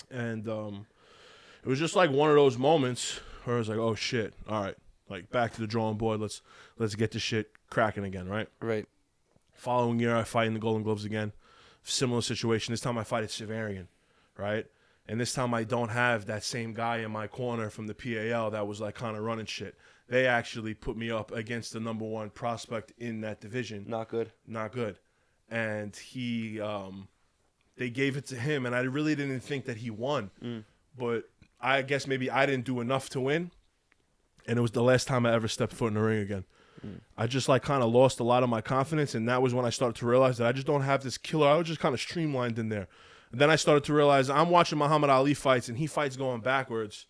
And it was just one of those moments where I was like, oh, shit. All right. Back to the drawing board. Let's get this shit cracking again, right? Right. Following year, I fight in the Golden Gloves again. Similar situation. This time I fight at Severian, right? And this time I don't have that same guy in my corner from the PAL that was kind of running shit. They actually put me up against the number 1 prospect in that division. Not good. And he... they gave it to him, and I really didn't think that he won. But I guess maybe I didn't do enough to win, and it was the last time I ever stepped foot in the ring again. I just kind of lost a lot of my confidence, and that was when I started to realize that I just don't have this killer. I was just kind of streamlined in there. And then I started to realize I'm watching Muhammad Ali fights, and he fights going backwards,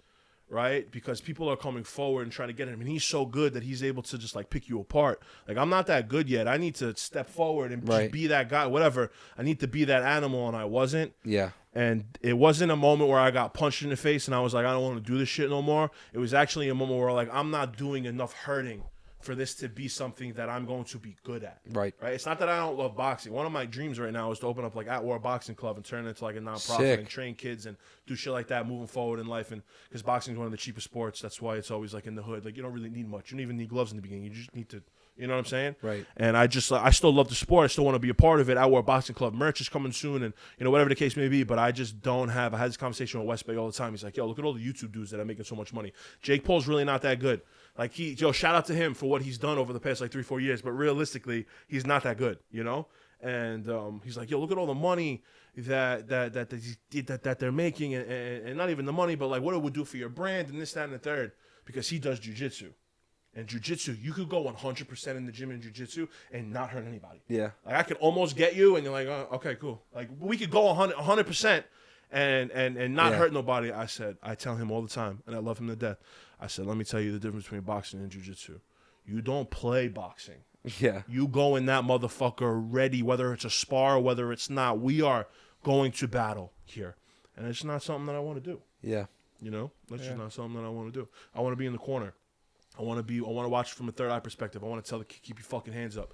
right? Because people are coming forward and trying to get him, and he's so good that he's able to just pick you apart. I'm not that good yet. I need to step forward and just be that guy, whatever. I need to be that animal, and I wasn't. Yeah. And it wasn't a moment where I got punched in the face and I was like, I don't want to do this shit no more. It was actually a moment where like I'm not doing enough hurting for this to be something that I'm going to be good at. Right. It's not that I don't love boxing. One of my dreams right now is to open up like At War Boxing Club and turn it into like a nonprofit Sick. and train kids and do shit like that moving forward in life. And because boxing is one of the cheapest sports, that's why it's always like in the hood. Like you don't really need much. You don't even need gloves in the beginning. You just need to, you know what I'm saying? Right. And I still love the sport. I still want to be a part of it. At War Boxing Club merch is coming soon, and whatever the case may be. But I just don't have. I had this conversation with West Bay all the time. He's like, yo, look at all the YouTube dudes that are making so much money. Jake Paul's really not that good. Like shout out to him for what he's done over the past like 3-4 years. But realistically, he's not that good, And he's like, yo, look at all the money that they're making, and not even the money, but like what it would do for your brand and this, that, and the third. Because he does jujitsu, and jujitsu, you could go 100% in the gym in jujitsu and not hurt anybody. Yeah, like I could almost get you, and you're like, oh, okay, cool. Like we could go 100%. And not hurt nobody. I tell him all the time, and I love him to death. I said, let me tell you the difference between boxing and jiu-jitsu. You don't play boxing. Yeah. You go in that motherfucker ready, whether it's a spar or whether it's not. We are going to battle here. And it's not something that I want to do. Yeah. That's just not something that I want to do. I want to be in the corner. I want to watch from a third eye perspective. I want to tell the kid, keep your fucking hands up.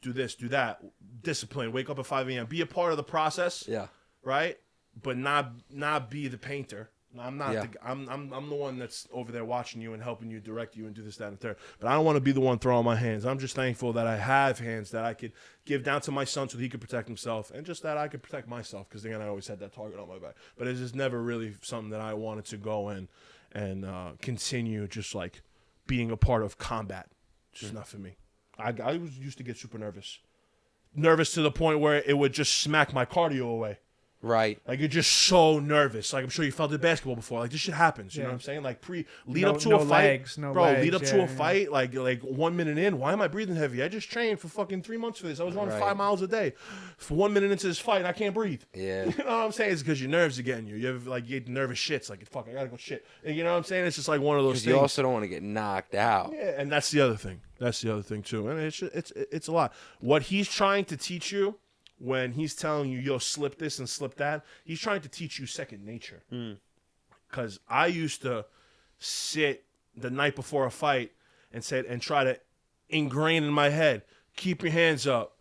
Do this, do that. Discipline. Wake up at 5 a.m. Be a part of the process. Yeah. Right? But not be the painter. I'm not. I'm the one that's over there watching you and helping you, direct you, and do this, that, and the third. But I don't want to be the one throwing my hands. I'm just thankful that I have hands that I could give down to my son so that he could protect himself, and just that I could protect myself. Because again, I always had that target on my back. But it's just never really something that I wanted to go and continue just like being a part of combat. Just not for me. I used to get super nervous to the point where it would just smack my cardio away. Right. Like you're just so nervous. Like I'm sure you felt it basketball before. Like this shit happens. You know what I'm saying? Like lead up to a fight. Lead up to a fight. Like 1 minute in. Why am I breathing heavy? I just trained for fucking 3 months for this. I was running 5 miles a day. For 1 minute into this fight, I can't breathe. Yeah. You know what I'm saying? It's because your nerves are getting you. You get nervous shits. Like fuck, I gotta go shit. And you know what I'm saying? It's just like one of those things. You also don't want to get knocked out. Yeah, and that's the other thing. That's the other thing too. And it's a lot. What he's trying to teach you. When he's telling you, yo, slip this and slip that, he's trying to teach you second nature. Because I used to sit the night before a fight and try to ingrain in my head, keep your hands up,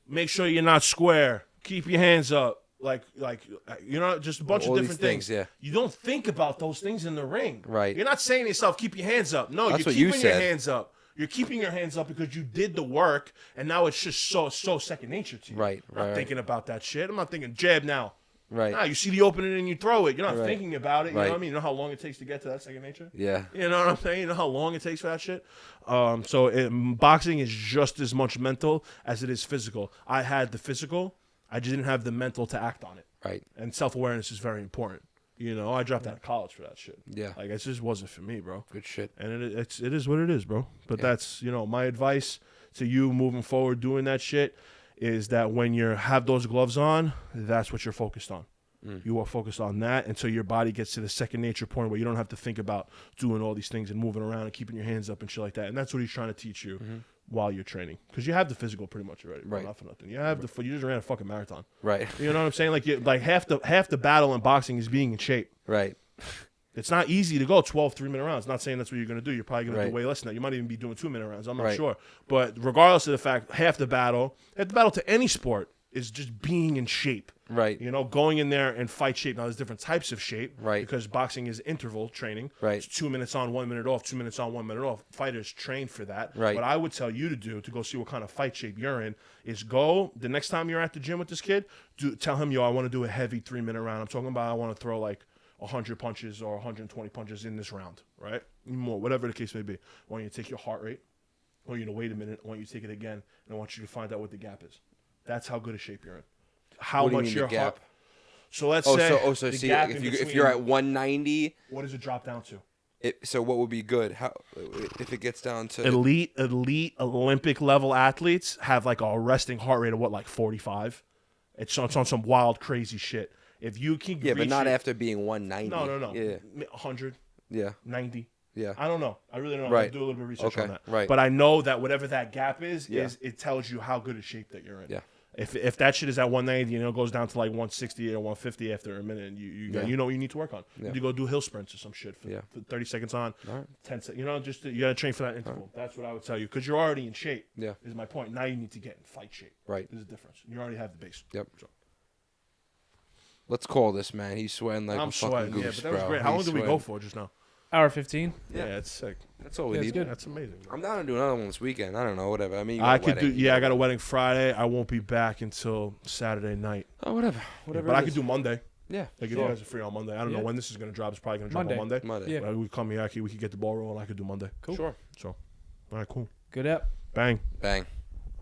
make sure you're not square, keep your hands up, just a bunch of different things. Yeah. You don't think about those things in the ring. Right. You're not saying to yourself, keep your hands up. No, That's you're keeping your hands up. You're keeping your hands up because you did the work, and now it's just so second nature to you. Right. I'm not thinking about that shit. I'm not thinking jab now. Right. Nah, you see the opening and you throw it. You're not thinking about it. You know what I mean? You know how long it takes to get to that second nature? Yeah. You know what I'm saying? You know how long it takes for that shit? Boxing is just as much mental as it is physical. I had the physical. I just didn't have the mental to act on it. Right. And self-awareness is very important. I dropped out of college for that shit. Yeah. Like, it just wasn't for me, bro. Good shit. And it is what it is, bro. But that's, my advice to you moving forward doing that shit is that when you have those gloves on, that's what you're focused on. You are focused on that until your body gets to the second nature point where you don't have to think about doing all these things and moving around and keeping your hands up and shit like that. And that's what he's trying to teach you while you're training. Because you have the physical pretty much already. Right. Not for nothing. You have you just ran a fucking marathon. Right. You know what I'm saying? Like half the battle in boxing is being in shape. Right. It's not easy to go 12 3-minute rounds. Not saying that's what you're going to do. You're probably going to do way less than that. You might even be doing 2-minute rounds. I'm not sure. But regardless of the fact, half the battle to any sport is just being in shape. Right. Going in there and fight shape. Now, there's different types of shape. Right. Because boxing is interval training. Right. It's 2 minutes on, 1 minute off, 2 minutes on, 1 minute off. Fighters train for that. Right. What I would tell you to do to go see what kind of fight shape you're in is go, the next time you're at the gym with this kid, tell him, yo, I want to do a heavy 3-minute round. I'm talking about I want to throw like 100 punches or 120 punches in this round, right? More, whatever the case may be. I want you to take your heart rate. I want you to wait a minute. I want you to take it again. And I want you to find out what the gap is. That's how good a shape you're in. How much your gap? So let's say if you're at 190, what does it drop down to? So what would be good? How if it gets down to elite Olympic level athletes have like a resting heart rate of what, like 45? It's on some wild crazy shit. If you can but not after being 190. No. Yeah. 100. Yeah. 90. Yeah. I don't know. I really don't know. Right. I'll do a little bit of research on that. Right. But I know that whatever that gap is it tells you how good a shape that you're in. Yeah. If that shit is at 190, it goes down to like 160 or 150 after a minute, and you know what you need to work on. You go do hill sprints or some shit for 30 seconds on, 10 seconds. Just you got to train for that interval. That's what I would tell you, because you're already in shape. Yeah, is my point. Now you need to get in fight shape. Right, there's a difference. You already have the base. Yep. So. Let's call this, man. He's sweating like a fucking goose, but that was great. How long did we go for just now? Hour 15. Yeah, it's sick. That's all we need. Good. That's amazing. I'm down to do another one this weekend. I don't know, whatever. I mean, I could do. Yeah, I got a wedding Friday. I won't be back until Saturday night. Oh, whatever. But I could do Monday. Yeah. Like if you guys are free on Monday. I don't know when this is going to drop. It's probably going to drop on Monday. Yeah. We come here. We could get the ball rolling. I could do Monday. Cool. Sure. So, all right, cool. Good up. Bang. Bang.